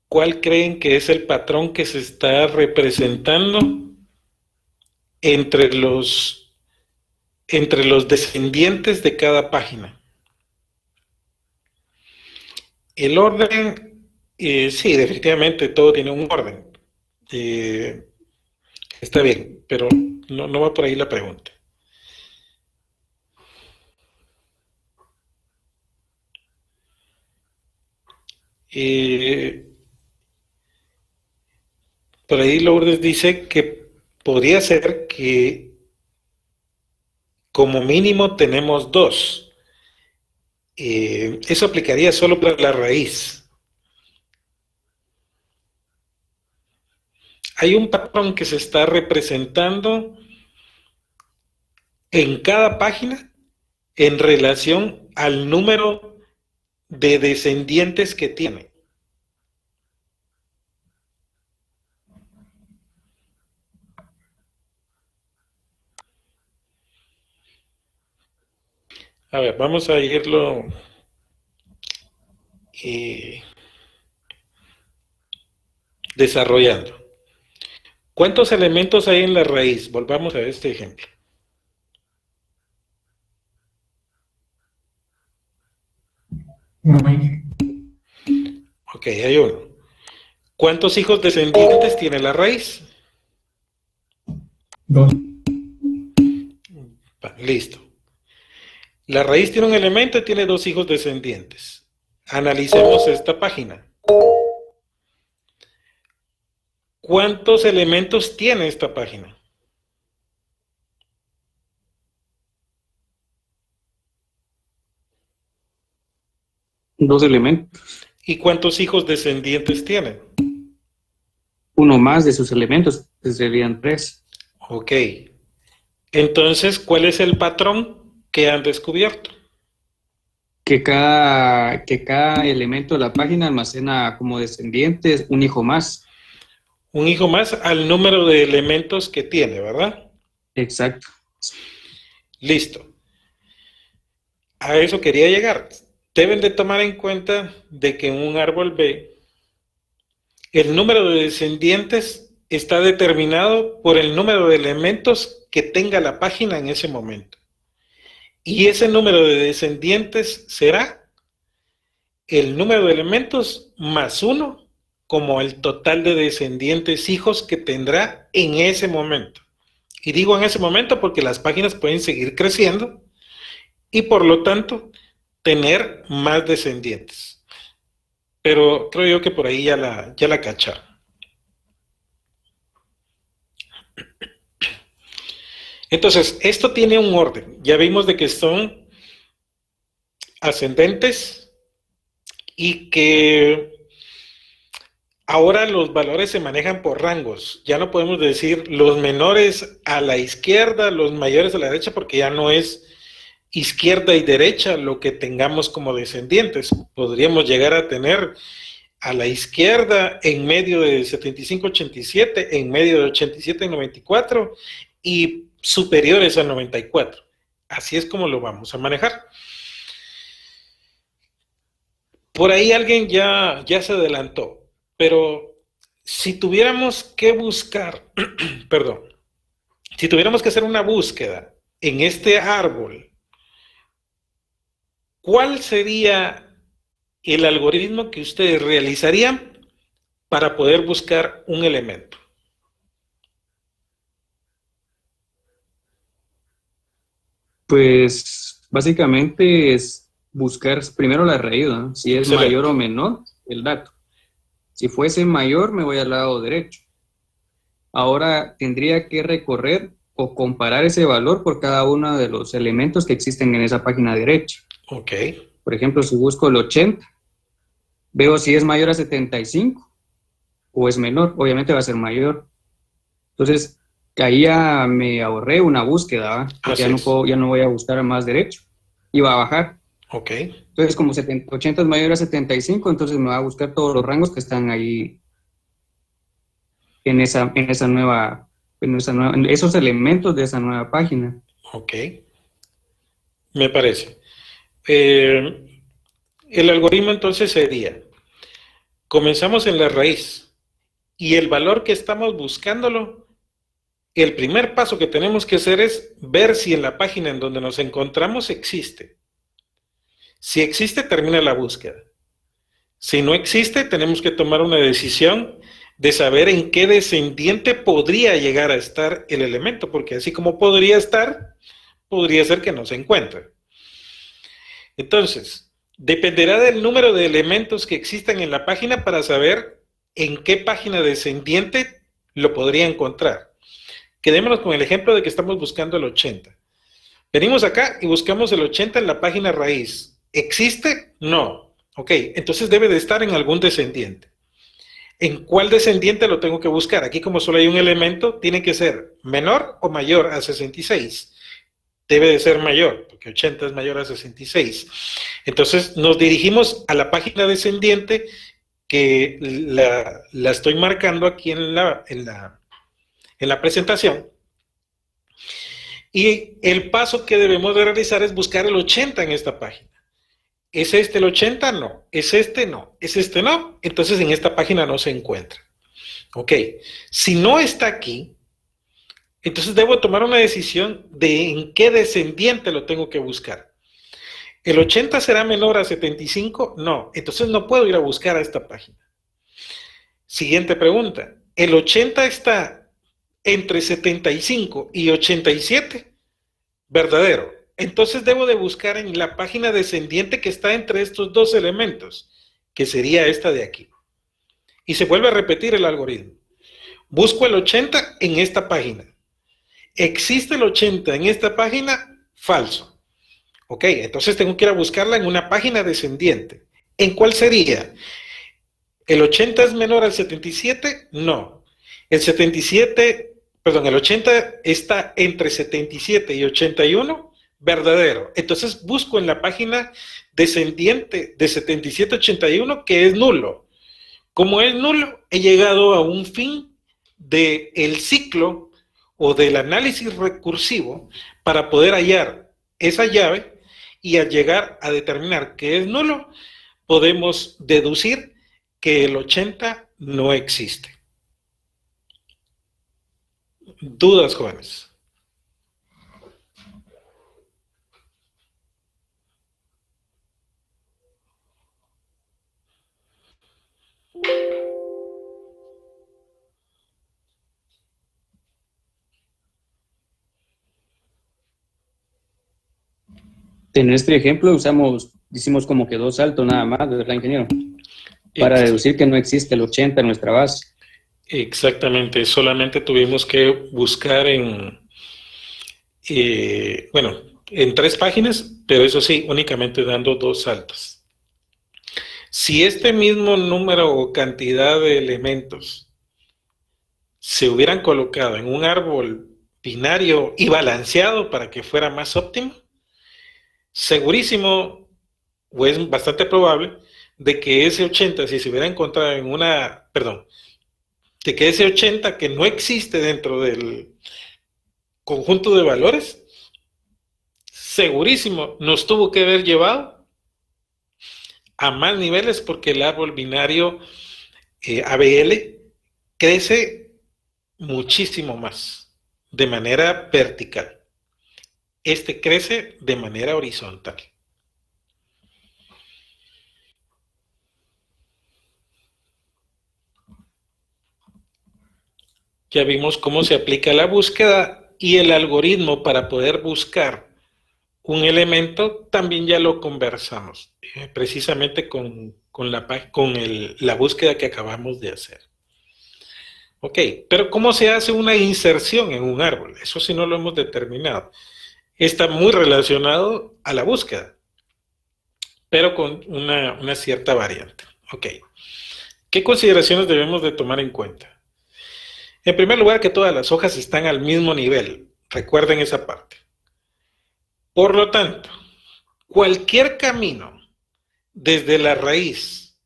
¿Cuál creen que es el patrón que se está representando entre los descendientes de cada página? El orden, sí, definitivamente todo tiene un orden. Está bien, pero no va por ahí la pregunta. Por ahí Lourdes dice que podría ser que como mínimo tenemos 2. Eso aplicaría solo para la raíz. Hay un patrón que se está representando en cada página en relación al número de descendientes que tiene. A ver, vamos a irlo desarrollando. ¿Cuántos elementos hay en la raíz? Volvamos a este ejemplo. Ok, hay 1. ¿Cuántos hijos descendientes tiene la raíz? 2. Listo. La raíz tiene un elemento y tiene 2 hijos descendientes. Analicemos esta página. ¿Cuántos elementos tiene esta página? Dos elementos. ¿Y cuántos hijos descendientes tiene? Uno más de sus elementos, que serían 3. Ok. Entonces, ¿cuál es el patrón que han descubierto? Que cada elemento de la página almacena como descendientes un hijo más. Un hijo más al número de elementos que tiene, ¿verdad? Exacto. Listo. A eso quería llegar. Deben de tomar en cuenta de que en un árbol B, el número de descendientes está determinado por el número de elementos que tenga la página en ese momento. Y ese número de descendientes será el número de elementos más 1 como el total de descendientes hijos que tendrá en ese momento. Y digo en ese momento porque las páginas pueden seguir creciendo y por lo tanto tener más descendientes. Pero creo yo que por ahí ya la cacharon. Entonces, esto tiene un orden. Ya vimos de que son ascendentes y que ahora los valores se manejan por rangos. Ya no podemos decir los menores a la izquierda, los mayores a la derecha, porque ya no es izquierda y derecha lo que tengamos como descendientes. Podríamos llegar a tener a la izquierda en medio de 75-87, en medio de 87-94 y superiores a 94. Así es como lo vamos a manejar. Por ahí alguien ya se adelantó, pero si tuviéramos que buscar, perdón, si tuviéramos que hacer una búsqueda en este árbol, ¿cuál sería el algoritmo que ustedes realizarían para poder buscar un elemento? Pues básicamente es buscar primero la raíz, ¿no? Si es Excelente. mayor o menor el dato. Si fuese mayor, me voy al lado derecho. Ahora tendría que recorrer o comparar ese valor por cada uno de los elementos que existen en esa página derecha. Ok. Por ejemplo, si busco el 80, veo si es mayor a 75 o es menor. Obviamente va a ser mayor. Entonces, ahí ya me ahorré una búsqueda, porque ya no voy a buscar a más derecho. iba a bajar. Ok. Entonces, como 80 es mayor a 75, entonces me va a buscar todos los rangos que están ahí en en esos elementos de esa nueva página. Ok. Me parece. El algoritmo entonces sería, comenzamos en la raíz y el valor que estamos buscándolo, el primer paso que tenemos que hacer es ver si en la página en donde nos encontramos existe. Si existe, termina la búsqueda. Si no existe, tenemos que tomar una decisión de saber en qué descendiente podría llegar a estar el elemento, porque así como podría estar, podría ser que no se encuentre. Entonces, dependerá del número de elementos que existan en la página para saber en qué página descendiente lo podría encontrar. Quedémonos con el ejemplo de que estamos buscando el 80. Venimos acá y buscamos el 80 en la página raíz. ¿Existe? No. Ok, entonces debe de estar en algún descendiente. ¿En cuál descendiente lo tengo que buscar? Aquí como solo hay un elemento, tiene que ser menor o mayor a 66. Debe de ser mayor, porque 80 es mayor a 66. Entonces nos dirigimos a la página descendiente que la estoy marcando aquí en la presentación. Y el paso que debemos de realizar es buscar el 80 en esta página. ¿Es este el 80? No. ¿Es este? No. ¿Es este? No. Entonces en esta página no se encuentra. Ok. Si no está aquí, entonces debo tomar una decisión de en qué descendiente lo tengo que buscar. ¿El 80 será menor a 75? No. Entonces no puedo ir a buscar a esta página. Siguiente pregunta. ¿El 80 está entre 75 y 87? Verdadero. Entonces debo de buscar en la página descendiente que está entre estos dos elementos, que sería esta de aquí. Y se vuelve a repetir el algoritmo. Busco el 80 en esta página. ¿Existe el 80 en esta página? Falso. Ok, entonces tengo que ir a buscarla en una página descendiente. ¿En cuál sería? ¿El 80 es menor al 77? No. El 80 está entre 77 y 81. Verdadero. Entonces busco en la página descendiente de 7781 que es nulo. Como es nulo, he llegado a un fin del ciclo o del análisis recursivo para poder hallar esa llave, y al llegar a determinar que es nulo, podemos deducir que el 80 no existe. ¿Dudas, jóvenes? En este ejemplo hicimos como que 2 saltos nada más, ¿verdad, ingeniero? Para deducir que no existe el 80 en nuestra base. Exactamente, solamente tuvimos que buscar en 3 páginas, pero eso sí, únicamente dando 2 saltos. Si este mismo número o cantidad de elementos se hubieran colocado en un árbol binario y balanceado para que fuera más óptimo, segurísimo, o es bastante probable, de que ese 80, si se hubiera encontrado de que ese 80 que no existe dentro del conjunto de valores, segurísimo nos tuvo que haber llevado a más niveles, porque el árbol binario ABL crece muchísimo más de manera vertical. Este crece de manera horizontal. Ya vimos cómo se aplica la búsqueda, y el algoritmo para poder buscar un elemento también ya lo conversamos, precisamente con la búsqueda que acabamos de hacer. Ok, pero ¿cómo se hace una inserción en un árbol? Eso sí no lo hemos determinado. Está muy relacionado a la búsqueda, pero con una cierta variante. Ok, ¿qué consideraciones debemos de tomar en cuenta? En primer lugar, que todas las hojas están al mismo nivel. Recuerden esa parte. Por lo tanto, cualquier camino, desde la raíz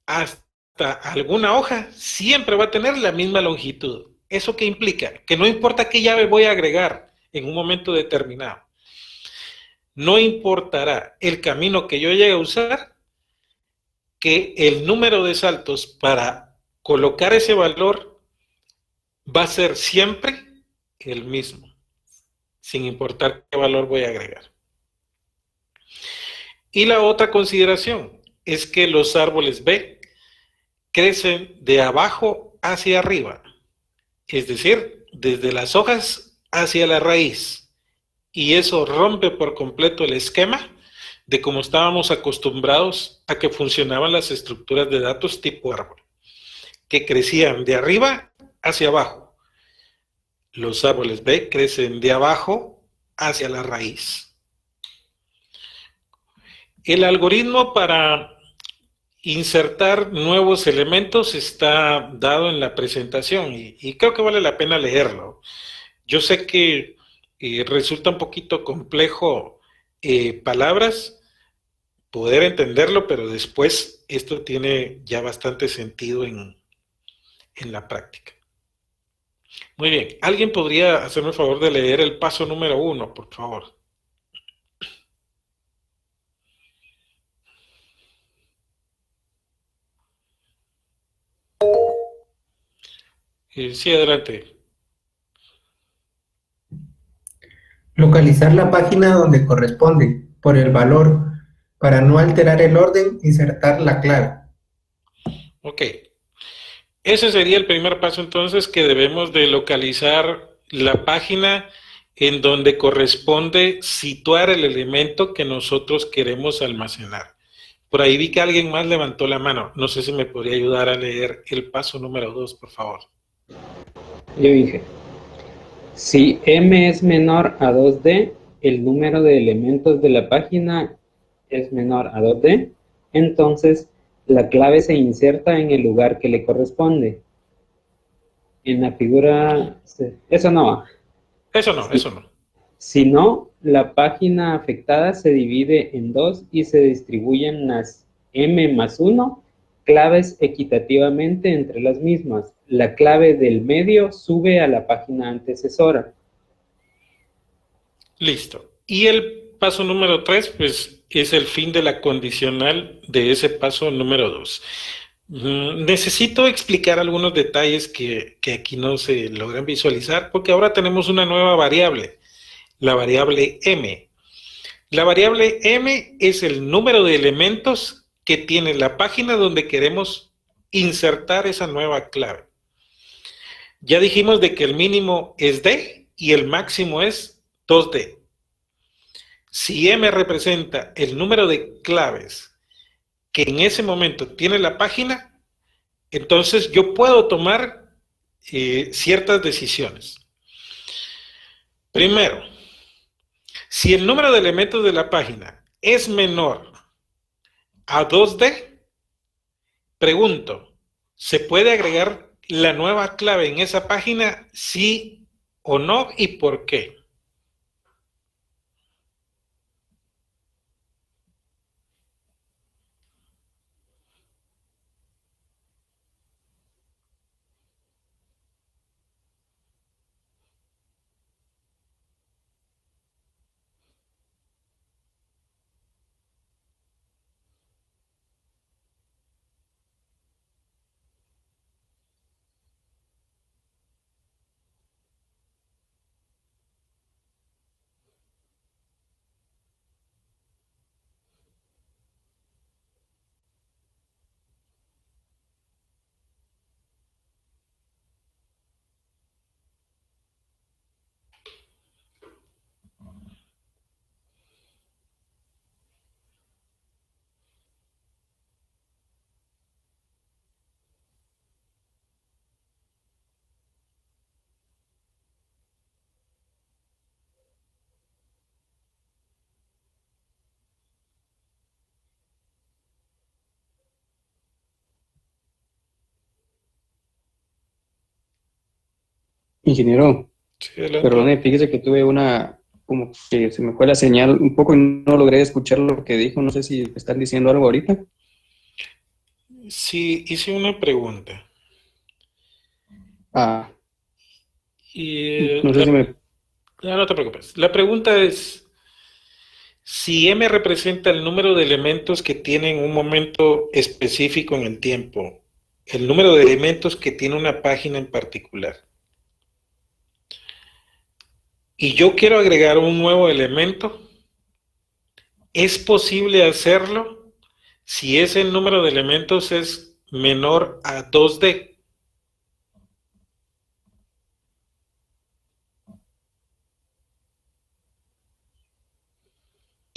hasta alguna hoja, siempre va a tener la misma longitud. ¿Eso qué implica? Que no importa qué llave voy a agregar en un momento determinado, no importará el camino que yo llegue a usar, que el número de saltos para colocar ese valor va a ser siempre el mismo, sin importar qué valor voy a agregar. Y la otra consideración es que los árboles B crecen de abajo hacia arriba, es decir, desde las hojas hacia la raíz, y eso rompe por completo el esquema de cómo estábamos acostumbrados a que funcionaban las estructuras de datos tipo árbol, que crecían de arriba hacia abajo. Los árboles B crecen de abajo hacia la raíz. El algoritmo para insertar nuevos elementos está dado en la presentación y creo que vale la pena leerlo. Yo sé que resulta un poquito complejo palabras, poder entenderlo, pero después esto tiene ya bastante sentido en la práctica. Muy bien, ¿alguien podría hacerme el favor de leer el paso número 1, por favor? Sí, adelante. Localizar la página donde corresponde, por el valor. Para no alterar el orden, insertar la clave. Ok. Ese sería el primer paso entonces, que debemos de localizar la página en donde corresponde situar el elemento que nosotros queremos almacenar. Por ahí vi que alguien más levantó la mano. No sé si me podría ayudar a leer el paso número 2, por favor. Yo dije, si m es menor a 2D, el número de elementos de la página es menor a 2D, entonces la clave se inserta en el lugar que le corresponde. En la figura, eso no va. Eso no. Si no, la página afectada se divide en dos y se distribuyen las m+1 claves equitativamente entre las mismas. La clave del medio sube a la página antecesora. Listo. Y el paso número 3, pues, es el fin de la condicional de ese paso número 2. Necesito explicar algunos detalles que aquí no se logran visualizar, porque ahora tenemos una nueva variable, la variable m. La variable m es el número de elementos que tiene la página donde queremos insertar esa nueva clave. Ya dijimos de que el mínimo es d y el máximo es 2d. Si m representa el número de claves que en ese momento tiene la página, entonces yo puedo tomar ciertas decisiones. Primero, si el número de elementos de la página es menor a 2D, pregunto, ¿se puede agregar la nueva clave en esa página, sí o no, y por qué? Ingeniero, Sí, adelante. perdone, fíjese que tuve una como que se me fue la señal un poco y no logré escuchar lo que dijo. No sé si me están diciendo algo ahorita. Sí, hice una pregunta. Ah, Y no sé si me... no te preocupes. La pregunta es, si M representa el número de elementos que tienen un momento específico en el tiempo, el número de elementos que tiene una página en particular, y yo quiero agregar un nuevo elemento, ¿es posible hacerlo si ese número de elementos es menor a 2D?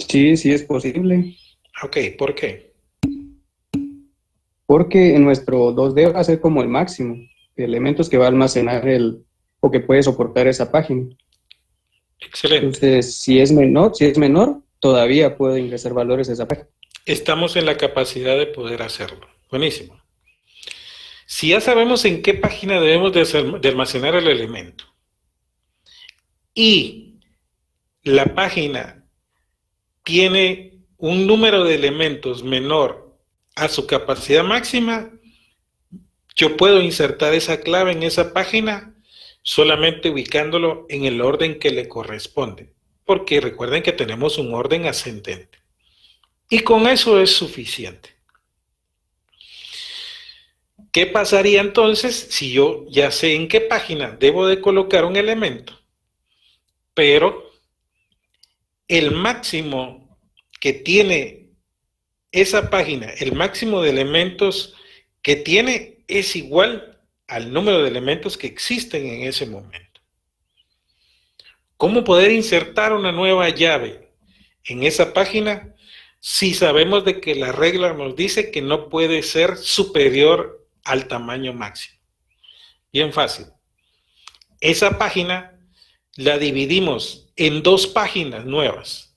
Sí, sí es posible. Ok, ¿por qué? Porque en nuestro 2D va a ser como el máximo de elementos que va a almacenar o que puede soportar esa página. Excelente. Entonces, si es menor, todavía puede ingresar valores a esa página. Estamos en la capacidad de poder hacerlo. Buenísimo. Si ya sabemos en qué página debemos de almacenar el elemento y la página tiene un número de elementos menor a su capacidad máxima, yo puedo insertar esa clave en esa página solamente ubicándolo en el orden que le corresponde, porque recuerden que tenemos un orden ascendente. Y con eso es suficiente. ¿Qué pasaría entonces si yo ya sé en qué página debo de colocar un elemento, pero el máximo que tiene esa página, el máximo de elementos que tiene es igual al número de elementos que existen en ese momento? ¿Cómo poder insertar una nueva llave en esa página si sabemos de que la regla nos dice que no puede ser superior al tamaño máximo? Bien fácil. Esa página la dividimos en 2 páginas nuevas.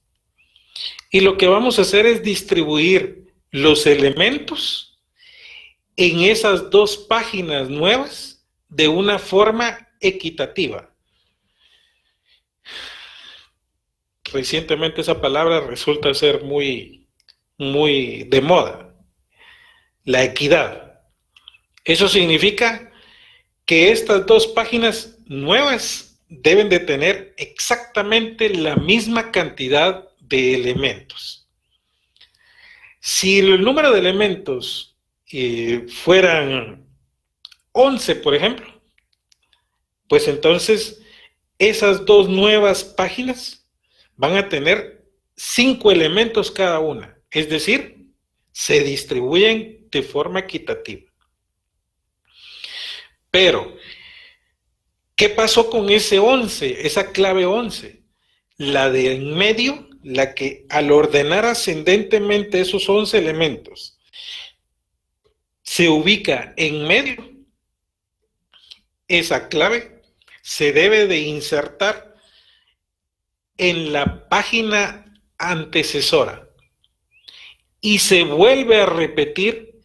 Y lo que vamos a hacer es distribuir los elementos en esas 2 páginas nuevas de una forma equitativa. Recientemente esa palabra resulta ser muy de moda. La equidad. Eso significa que estas 2 páginas nuevas deben de tener exactamente la misma cantidad de elementos. Si el número de elementos fueran 11, por ejemplo, pues entonces esas 2 nuevas páginas van a tener 5 elementos cada una, es decir, se distribuyen de forma equitativa. Pero, ¿qué pasó con ese 11, esa clave 11? La de en medio, la que al ordenar ascendentemente esos 11 elementos se ubica en medio, esa clave se debe de insertar en la página antecesora y se vuelve a repetir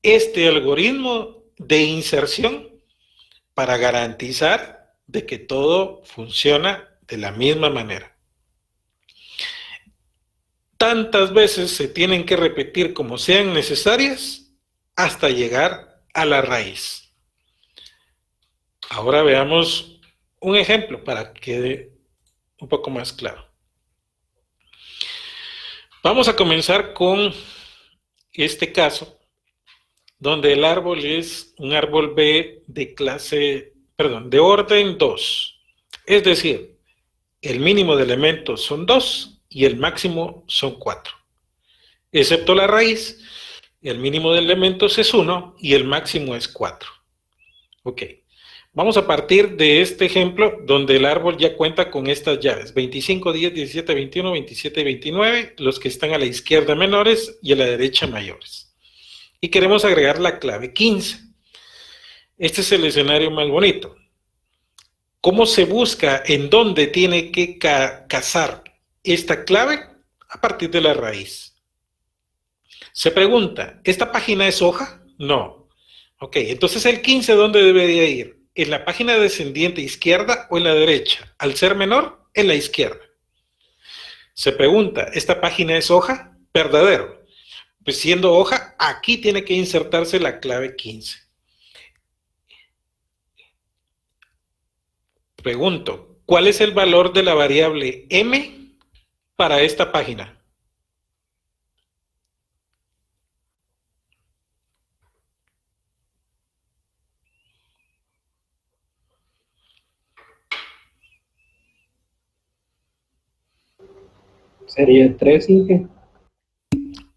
este algoritmo de inserción para garantizar de que todo funciona de la misma manera. Tantas veces se tienen que repetir como sean necesarias hasta llegar a la raíz. Ahora veamos un ejemplo para que quede un poco más claro. Vamos a comenzar con este caso, donde el árbol es un árbol B de orden 2. Es decir, el mínimo de elementos son 2 y el máximo son 4. Excepto la raíz, el mínimo de elementos es 1 y el máximo es 4. Ok. Vamos a partir de este ejemplo donde el árbol ya cuenta con estas llaves, 25, 10, 17, 21, 27 y 29, los que están a la izquierda menores y a la derecha mayores. Y queremos agregar la clave 15. Este es el escenario más bonito. ¿Cómo se busca en dónde tiene que casar esta clave? A partir de la raíz. Se pregunta, ¿esta página es hoja? No. Ok, entonces el 15, ¿dónde debería ir? ¿En la página descendiente izquierda o en la derecha? Al ser menor, en la izquierda. Se pregunta, ¿esta página es hoja? Verdadero. Pues siendo hoja, aquí tiene que insertarse la clave 15. Pregunto, ¿cuál es el valor de la variable m para esta página? Sería 3, Inge.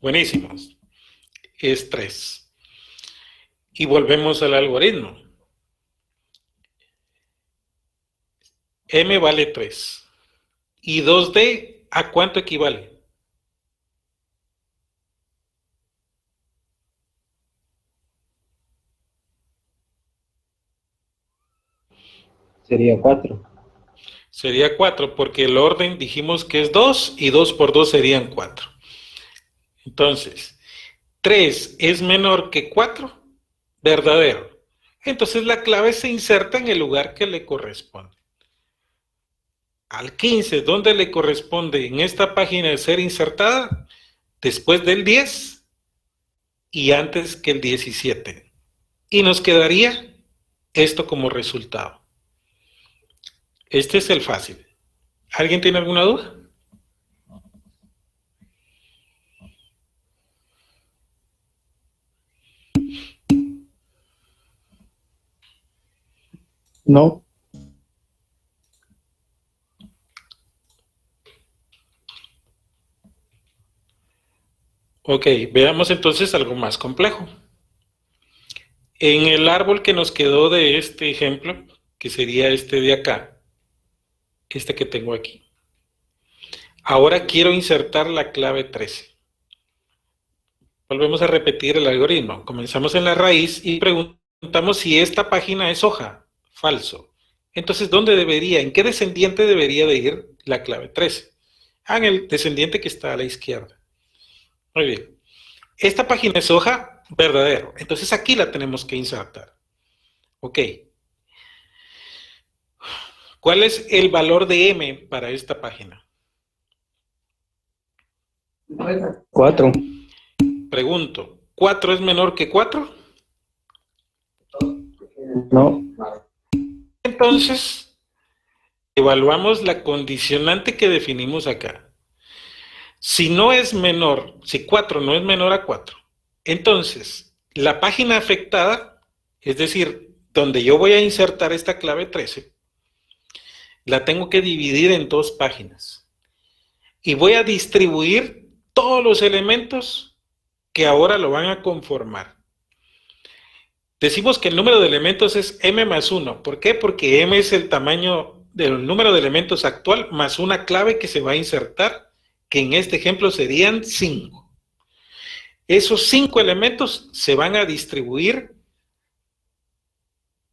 Buenísimo. Es 3. Y volvemos al algoritmo. M vale 3. ¿Y 2D a cuánto equivale? Sería 4. Sería 4, porque el orden dijimos que es 2 y 2 por 2 serían 4. Entonces, 3 es menor que 4, verdadero. Entonces la clave se inserta en el lugar que le corresponde. Al 15, ¿dónde le corresponde en esta página ser insertada? Después del 10 y antes que el 17. Y nos quedaría esto como resultado. Este es el fácil. ¿Alguien tiene alguna duda? No. Ok, veamos entonces algo más complejo. En el árbol que nos quedó de este ejemplo, que sería este de acá, este que tengo aquí. Ahora quiero insertar la clave 13. Volvemos a repetir el algoritmo. Comenzamos en la raíz y preguntamos si esta página es hoja. Falso. Entonces, ¿dónde debería, en qué descendiente debería de ir la clave 13? En el descendiente que está a la izquierda. Muy bien. Esta página es hoja, verdadero. Entonces aquí la tenemos que insertar. Ok. ¿Cuál es el valor de m para esta página? 4. Pregunto, ¿4 es menor que 4? No. Entonces, evaluamos la condicionante que definimos acá. Si no es menor, si 4 no es menor a 4, entonces la página afectada, es decir, donde yo voy a insertar esta clave 13, la tengo que dividir en 2 páginas. Y voy a distribuir todos los elementos que ahora lo van a conformar. Decimos que el número de elementos es m más 1. ¿Por qué? Porque m es el tamaño del número de elementos actual más una clave que se va a insertar, que en este ejemplo serían 5. Esos 5 elementos se van a distribuir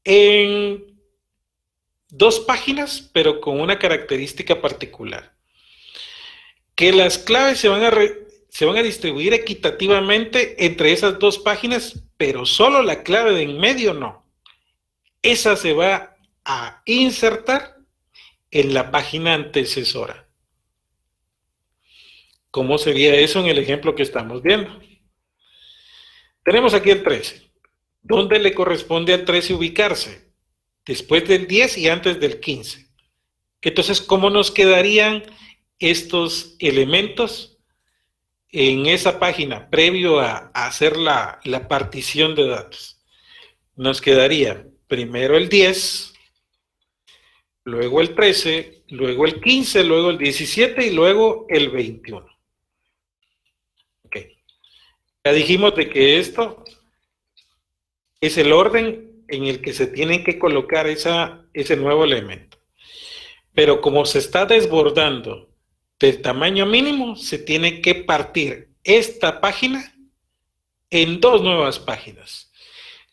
en 2 páginas, pero con una característica particular. Que las claves se van a distribuir equitativamente entre esas 2 páginas, pero solo la clave de en medio no. Esa se va a insertar en la página antecesora. ¿Cómo sería eso en el ejemplo que estamos viendo? Tenemos aquí el 13. ¿Dónde le corresponde al 13 ubicarse? Después del 10 y antes del 15. Entonces, ¿cómo nos quedarían estos elementos en esa página previo a hacer la partición de datos? Nos quedaría primero el 10, luego el 13, luego el 15, luego el 17 y luego el 21. Ok. Ya dijimos de que esto es el orden en el que se tiene que colocar ese nuevo elemento. Pero como se está desbordando del tamaño mínimo, se tiene que partir esta página en 2 nuevas páginas.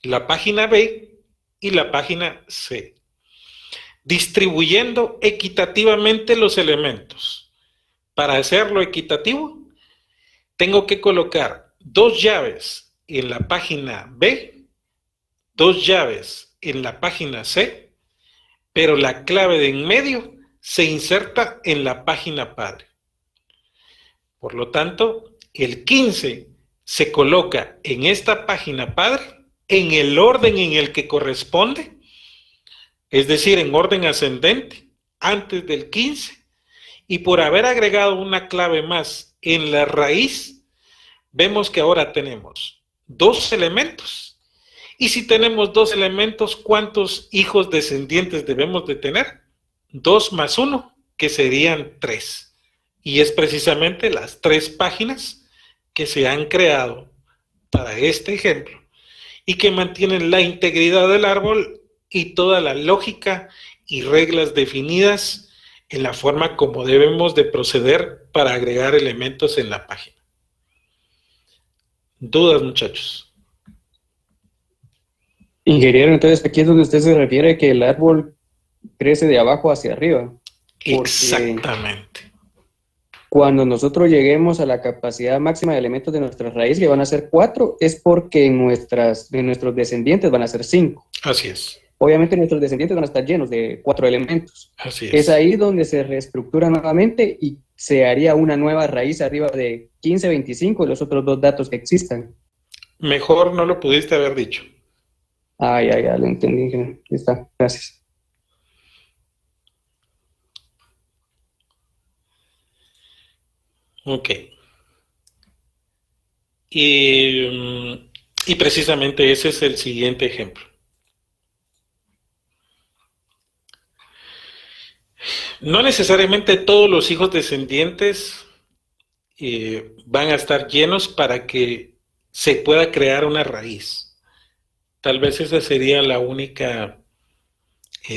La página B y la página C. Distribuyendo equitativamente los elementos. Para hacerlo equitativo, tengo que colocar 2 llaves en la página B, 2 llaves en la página C, pero la clave de en medio se inserta en la página padre. Por lo tanto, el 15 se coloca en esta página padre en el orden en el que corresponde, es decir, en orden ascendente, antes del 15, y por haber agregado una clave más en la raíz, vemos que ahora tenemos 2 elementos. Y si tenemos 2 elementos, ¿cuántos hijos descendientes debemos de tener? 2 más 1, que serían 3. Y es precisamente las 3 páginas que se han creado para este ejemplo y que mantienen la integridad del árbol y toda la lógica y reglas definidas en la forma como debemos de proceder para agregar elementos en la página. ¿Dudas, muchachos? Ingeniero, entonces aquí es donde usted se refiere que el árbol crece de abajo hacia arriba. Exactamente. Cuando nosotros lleguemos a la capacidad máxima de elementos de nuestra raíz, que van a ser 4, es porque en nuestros descendientes van a ser 5. Así es. Obviamente nuestros descendientes van a estar llenos de 4 elementos. Así Es ahí donde se reestructura nuevamente y se haría una nueva raíz arriba de 15, 25 y los otros 2 datos que existan. Mejor no lo pudiste haber dicho. Ya, lo entendí. Ahí está, gracias. Ok. Y precisamente ese es el siguiente ejemplo. No necesariamente todos los hijos descendientes van a estar llenos para que se pueda crear una raíz. Tal vez esa sería la única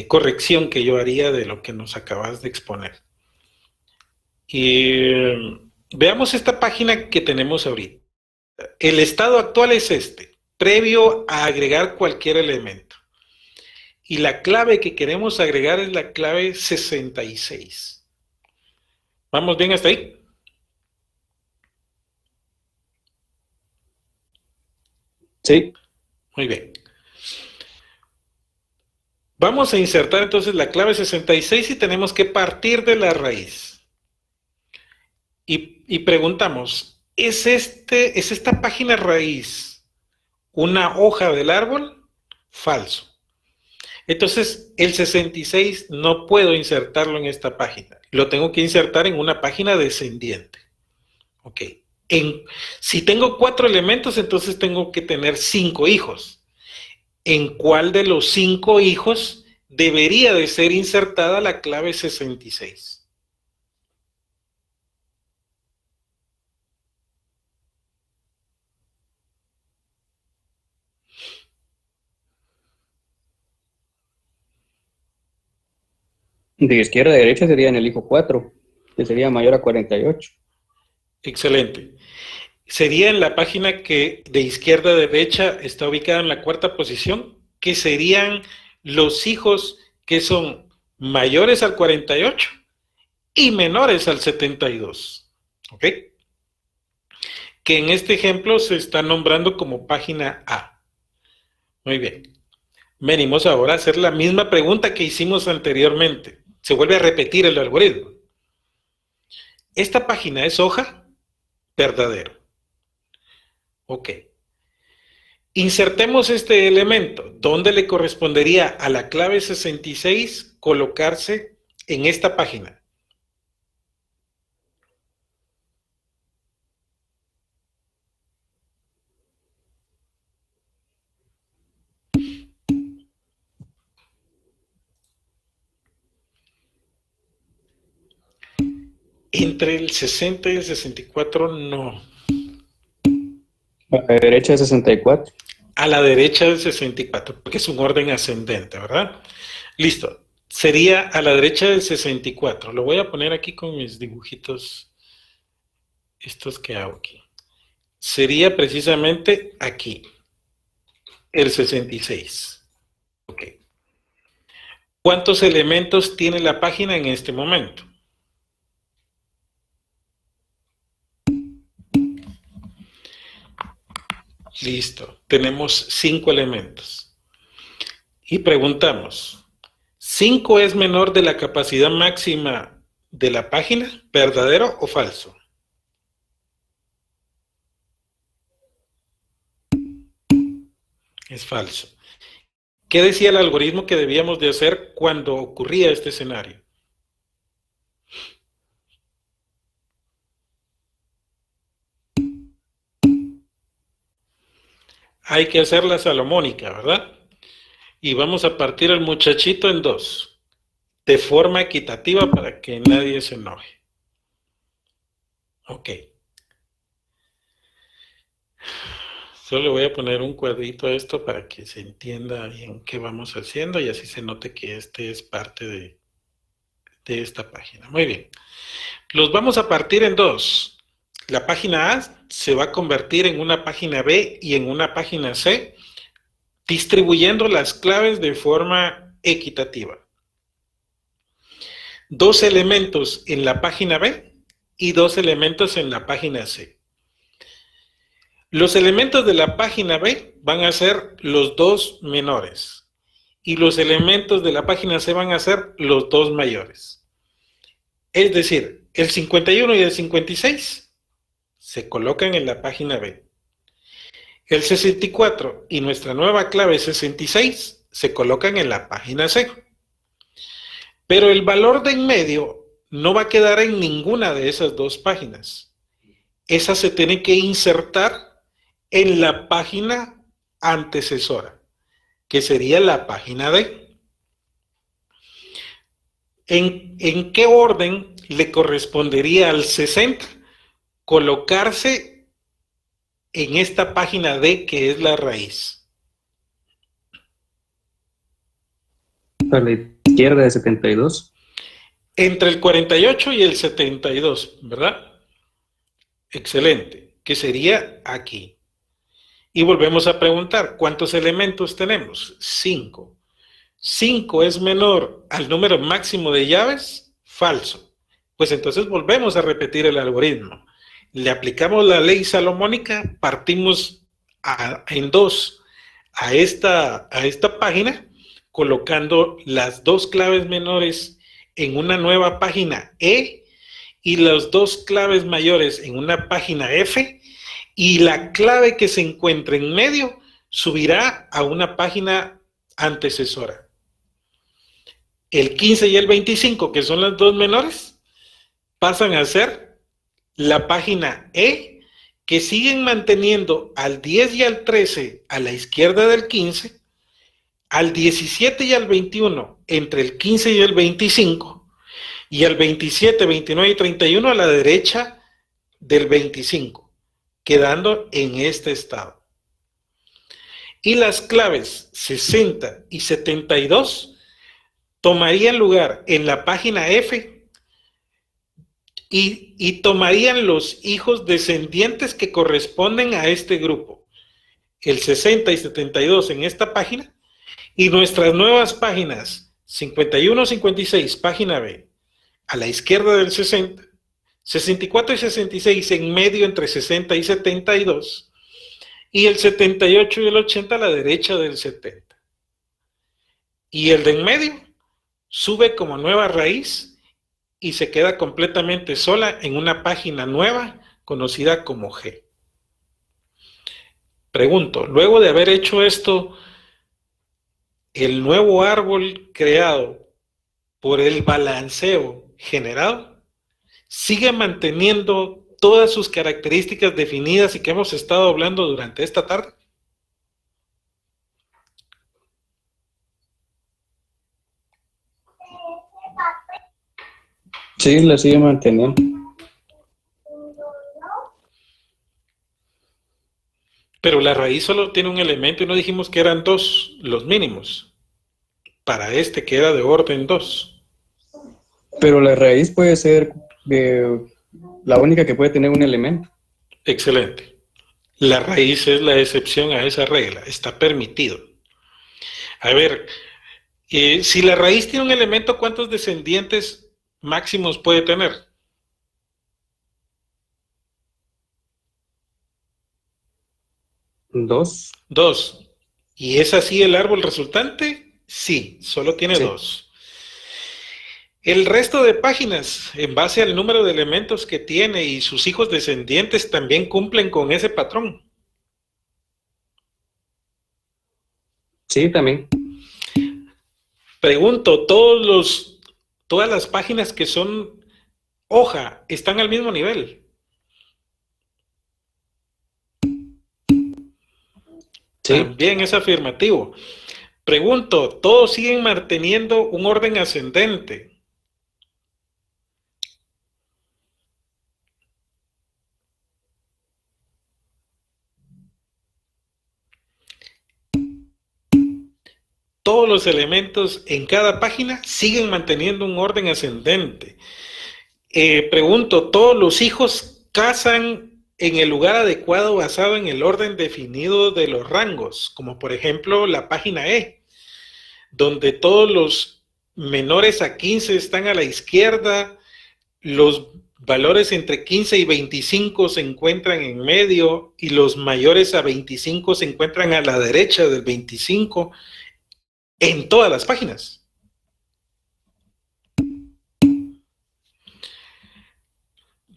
corrección que yo haría de lo que nos acabas de exponer. Veamos esta página que tenemos ahorita. El estado actual es este, previo a agregar cualquier elemento. Y la clave que queremos agregar es la clave 66. ¿Vamos bien hasta ahí? Sí. Muy bien. Vamos a insertar entonces la clave 66 y tenemos que partir de la raíz. Y preguntamos, ¿es esta página raíz una hoja del árbol? Falso. Entonces, el 66 no puedo insertarlo en esta página. Lo tengo que insertar en una página descendiente. Ok. Si tengo 4 elementos, entonces tengo que tener 5 hijos. ¿En cuál de los 5 hijos debería de ser insertada la clave 66? De izquierda a derecha sería en el hijo 4, que sería mayor a 48. Excelente. Sería en la página que de izquierda a derecha está ubicada en la 4ª posición, que serían los hijos que son mayores al 48 y menores al 72. ¿Ok? Que en este ejemplo se está nombrando como página A. Muy bien. Venimos ahora a hacer la misma pregunta que hicimos anteriormente. Se vuelve a repetir el algoritmo. ¿Esta página es hoja? Verdadero. Ok. Insertemos este elemento. ¿Dónde le correspondería a la clave 66 colocarse en esta página? Entre el 60 y el 64 no. A la derecha de 64. A la derecha del 64, porque es un orden ascendente, ¿verdad? Listo. Sería a la derecha del 64. Lo voy a poner aquí con mis dibujitos, estos que hago aquí. Sería precisamente aquí, el 66. Ok. ¿Cuántos elementos tiene la página en este momento? Listo, tenemos 5 elementos. Y preguntamos, ¿5 es menor de la capacidad máxima de la página? ¿Verdadero o falso? Es falso. ¿Qué decía el algoritmo que debíamos de hacer cuando ocurría este escenario? Hay que hacer la salomónica, ¿verdad? Y vamos a partir al muchachito en dos, de forma equitativa para que nadie se enoje. Ok. Solo le voy a poner un cuadrito a esto para que se entienda bien qué vamos haciendo y así se note que este es parte de esta página. Muy bien. Los vamos a partir en dos. La página A se va a convertir en una página B y en una página C, distribuyendo las claves de forma equitativa. 2 elementos en la página B y 2 elementos en la página C. Los elementos de la página B van a ser los 2 menores y los elementos de la página C van a ser los 2 mayores. Es decir, el 51 y el 56 se colocan en la página B. El 64 y nuestra nueva clave 66 se colocan en la página C. Pero el valor de en medio no va a quedar en ninguna de esas dos páginas. Esa se tiene que insertar en la página antecesora, que sería la página D. ¿En qué orden le correspondería al 60 colocarse en esta página D, que es la raíz? A la izquierda de 72. Entre el 48 y el 72, ¿verdad? Excelente, que sería aquí. Y volvemos a preguntar, ¿cuántos elementos tenemos? 5. 5 es menor al número máximo de llaves, falso. Pues entonces volvemos a repetir el algoritmo. Le aplicamos la ley salomónica, partimos en dos a esta página, colocando las 2 claves menores en una nueva página E y las 2 claves mayores en una página F, y la clave que se encuentre en medio subirá a una página antecesora. El 15 y el 25, que son las 2 menores, pasan a ser la página E, que siguen manteniendo al 10 y al 13 a la izquierda del 15, al 17 y al 21 entre el 15 y el 25, y al 27, 29 y 31 a la derecha del 25, quedando en este estado. Y las claves 60 y 72 tomarían lugar en la página F y tomarían los hijos descendientes que corresponden a este grupo. El 60 y 72 en esta página y nuestras nuevas páginas 51, 56, página B, a la izquierda del 60, 64 y 66 en medio entre 60 y 72, y el 78 y el 80 a la derecha del 70. Y el de en medio sube como nueva raíz y se queda completamente sola en una página nueva conocida como G. Pregunto, luego de haber hecho esto, el nuevo árbol creado por el balanceo generado sigue manteniendo todas sus características definidas y que hemos estado hablando durante esta tarde. Sí, la sigue manteniendo. Pero la raíz solo tiene un elemento y no dijimos que eran 2 los mínimos. Para este que era de orden 2. Pero la raíz puede ser la única que puede tener un elemento. Excelente. La raíz es la excepción a esa regla. Está permitido. A ver, si la raíz tiene un elemento, ¿cuántos descendientes máximos puede tener? 2. 2. ¿Y es así el árbol resultante? Sí, solo tiene 2. El resto de páginas, en base al número de elementos que tiene y sus hijos descendientes, también cumplen con ese patrón. Sí, también. Pregunto, todas las páginas que son hoja están al mismo nivel. Sí. También es afirmativo. Pregunto, ¿todos siguen manteniendo un orden ascendente? Todos los elementos en cada página siguen manteniendo un orden ascendente. Pregunto, ¿todos los hijos casan en el lugar adecuado basado en el orden definido de los rangos? Como por ejemplo la página E, donde todos los menores a 15 están a la izquierda, los valores entre 15 y 25 se encuentran en medio y los mayores a 25 se encuentran a la derecha del 25 en todas las páginas.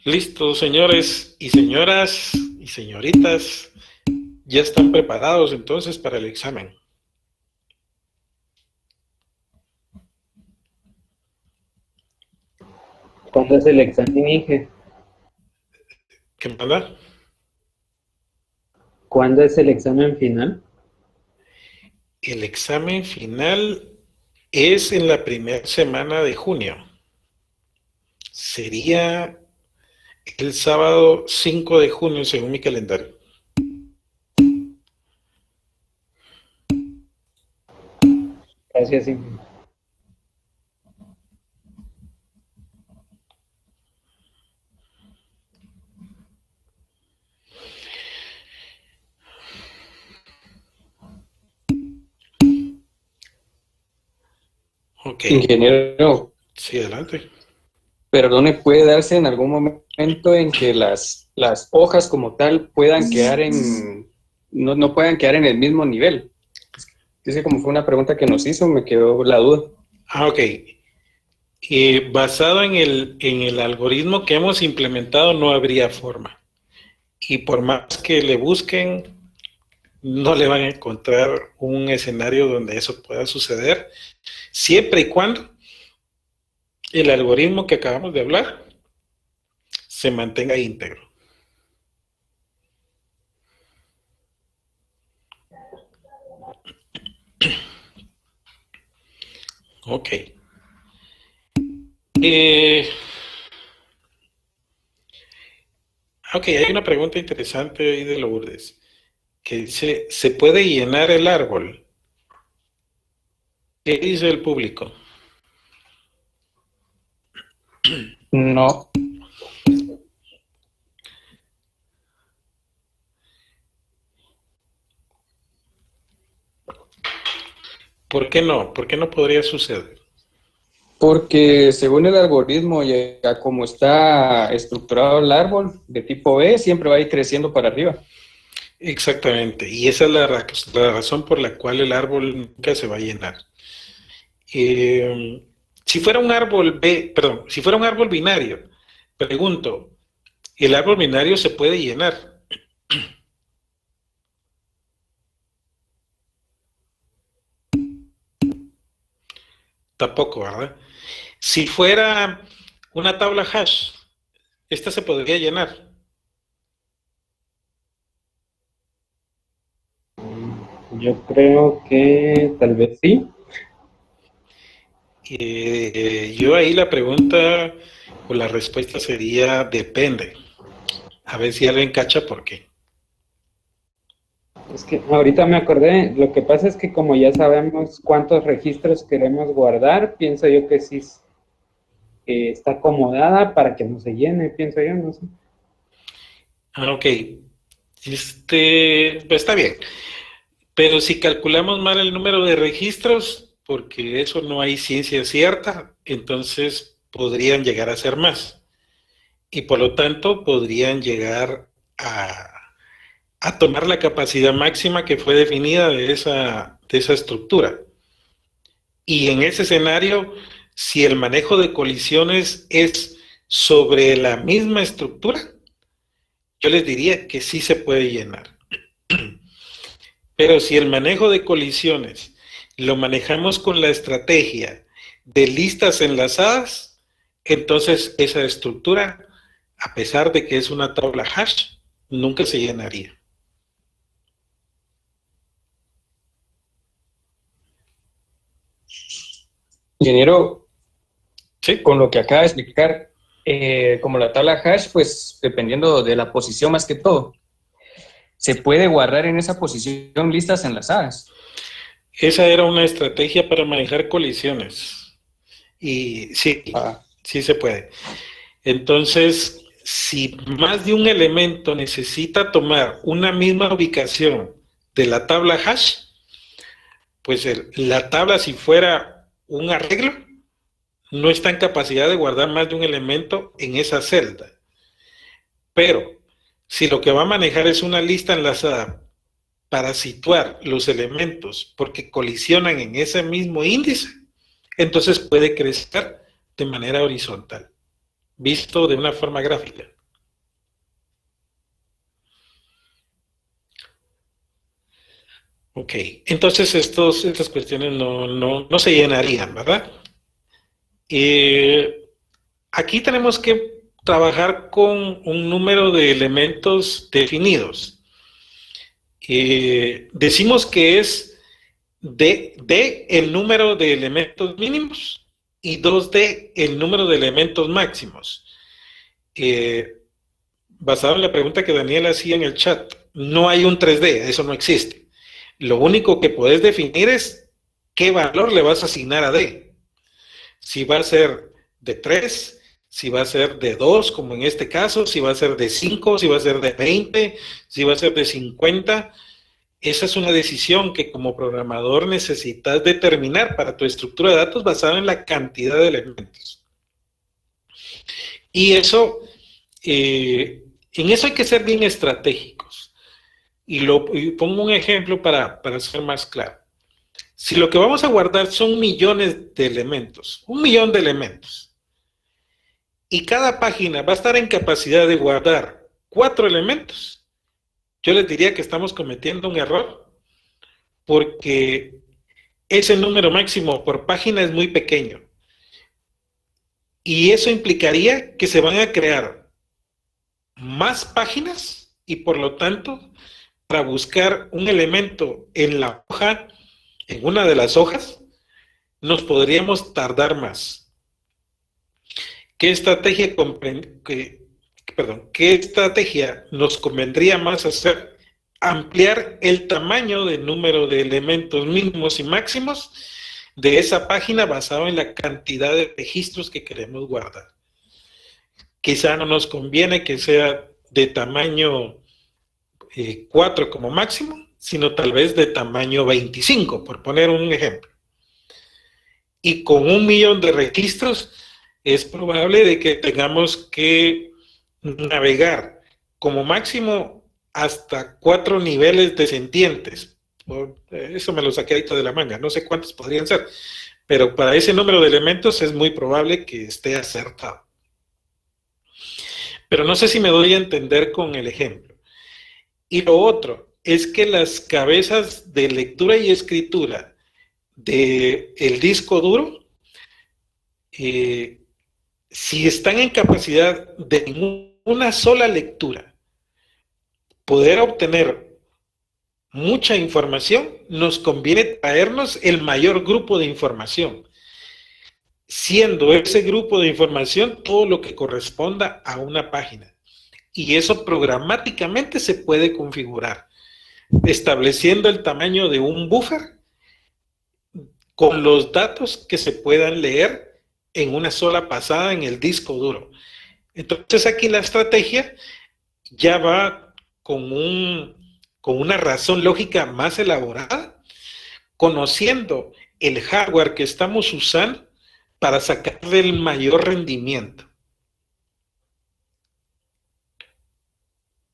Listo, señores y señoras y señoritas, ya están preparados entonces para el examen. ¿Cuándo es el examen, Inge? ¿Qué manda? ¿Cuándo es el examen final? El examen final es en la primera semana de junio. Sería el sábado 5 de junio según mi calendario. Gracias, Inge. Ok. Ingeniero, Sí, adelante. perdone, ¿puede darse en algún momento en que las hojas como tal puedan quedar no puedan quedar en el mismo nivel? Dice, como fue una pregunta que nos hizo, me quedó la duda. Ok. Basado en el algoritmo que hemos implementado, no habría forma. Y por más que le busquen, no le van a encontrar un escenario donde eso pueda suceder, siempre y cuando el algoritmo que acabamos de hablar se mantenga íntegro. Ok. Ok, hay una pregunta interesante ahí de Lourdes, que dice, ¿se puede llenar el árbol? ¿Qué dice el público? No. ¿Por qué no? ¿Por qué no podría suceder? Porque según el algoritmo, ya como está estructurado el árbol de tipo B, siempre va a ir creciendo para arriba. Exactamente, y esa es la razón por la cual el árbol nunca se va a llenar. Si fuera un árbol si fuera un árbol binario, pregunto, ¿el árbol binario se puede llenar? Tampoco, ¿verdad? Si fuera una tabla hash, esta se podría llenar. Yo creo que tal vez sí. Yo ahí la pregunta o la respuesta sería depende. A ver si alguien cacha por qué. Es que ahorita me acordé, lo que pasa es que como ya sabemos cuántos registros queremos guardar, pienso yo que sí está acomodada para que no se llene, pienso yo, no sé. Ok, pues está bien. Pero si calculamos mal el número de registros, porque eso no hay ciencia cierta, entonces podrían llegar a ser más. Y por lo tanto podrían llegar a tomar la capacidad máxima que fue definida de esa estructura. Y en ese escenario, si el manejo de colisiones es sobre la misma estructura, yo les diría que sí se puede llenar. Pero si el manejo de colisiones lo manejamos con la estrategia de listas enlazadas, entonces esa estructura, a pesar de que es una tabla hash, nunca se llenaría. Ingeniero, ¿Sí? con lo que acaba de explicar, como la tabla hash, pues dependiendo de la posición más que todo, se puede guardar en esa posición listas enlazadas. Esa era una estrategia para manejar colisiones. Y sí, sí se puede. Entonces, si más de un elemento necesita tomar una misma ubicación de la tabla hash, pues la tabla, si fuera un arreglo, no está en capacidad de guardar más de un elemento en esa celda. Pero si lo que va a manejar es una lista enlazada para situar los elementos porque colisionan en ese mismo índice, entonces puede crecer de manera horizontal, visto de una forma gráfica. Ok, entonces estas cuestiones no se llenarían, ¿verdad? Aquí tenemos que trabajar con un número de elementos definidos. Decimos que es D el número de elementos mínimos y 2D el número de elementos máximos. Basado en la pregunta que Daniel hacía en el chat, no hay un 3D, eso no existe. Lo único que puedes definir es qué valor le vas a asignar a D. Si va a ser de 3, si va a ser de 2, como en este caso, si va a ser de 5, si va a ser de 20, si va a ser de 50. Esa es una decisión que como programador necesitas determinar para tu estructura de datos basada en la cantidad de elementos. Y eso, en eso hay que ser bien estratégicos. Y pongo un ejemplo para ser más claro. Si lo que vamos a guardar son millones de elementos, 1 millón de elementos, y cada página va a estar en capacidad de guardar 4 elementos, yo les diría que estamos cometiendo un error, porque ese número máximo por página es muy pequeño. Y eso implicaría que se van a crear más páginas y por lo tanto, para buscar un elemento en la hoja, en una de las hojas, nos podríamos tardar más. ¿Qué estrategia nos convendría más hacer? Ampliar el tamaño del número de elementos mínimos y máximos de esa página basado en la cantidad de registros que queremos guardar. Quizá no nos conviene que sea de tamaño 4 como máximo, sino tal vez de tamaño 25, por poner un ejemplo. Y con 1 millón de registros, es probable de que tengamos que navegar como máximo hasta 4 niveles descendientes. Eso me lo saqué ahorita de la manga, no sé cuántos podrían ser, pero para ese número de elementos es muy probable que esté acertado. Pero no sé si me doy a entender con el ejemplo. Y lo otro es que las cabezas de lectura y escritura del disco duro, si están en capacidad de una sola lectura poder obtener mucha información, nos conviene traernos el mayor grupo de información, siendo ese grupo de información todo lo que corresponda a una página. Y eso programáticamente se puede configurar, estableciendo el tamaño de un buffer con los datos que se puedan leer en una sola pasada en el disco duro. Entonces aquí la estrategia ya va con una razón lógica más elaborada, conociendo el hardware que estamos usando para sacarle el mayor rendimiento.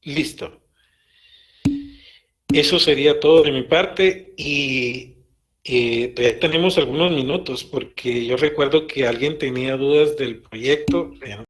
Listo. Eso sería todo de mi parte y todavía tenemos algunos minutos porque yo recuerdo que alguien tenía dudas del proyecto.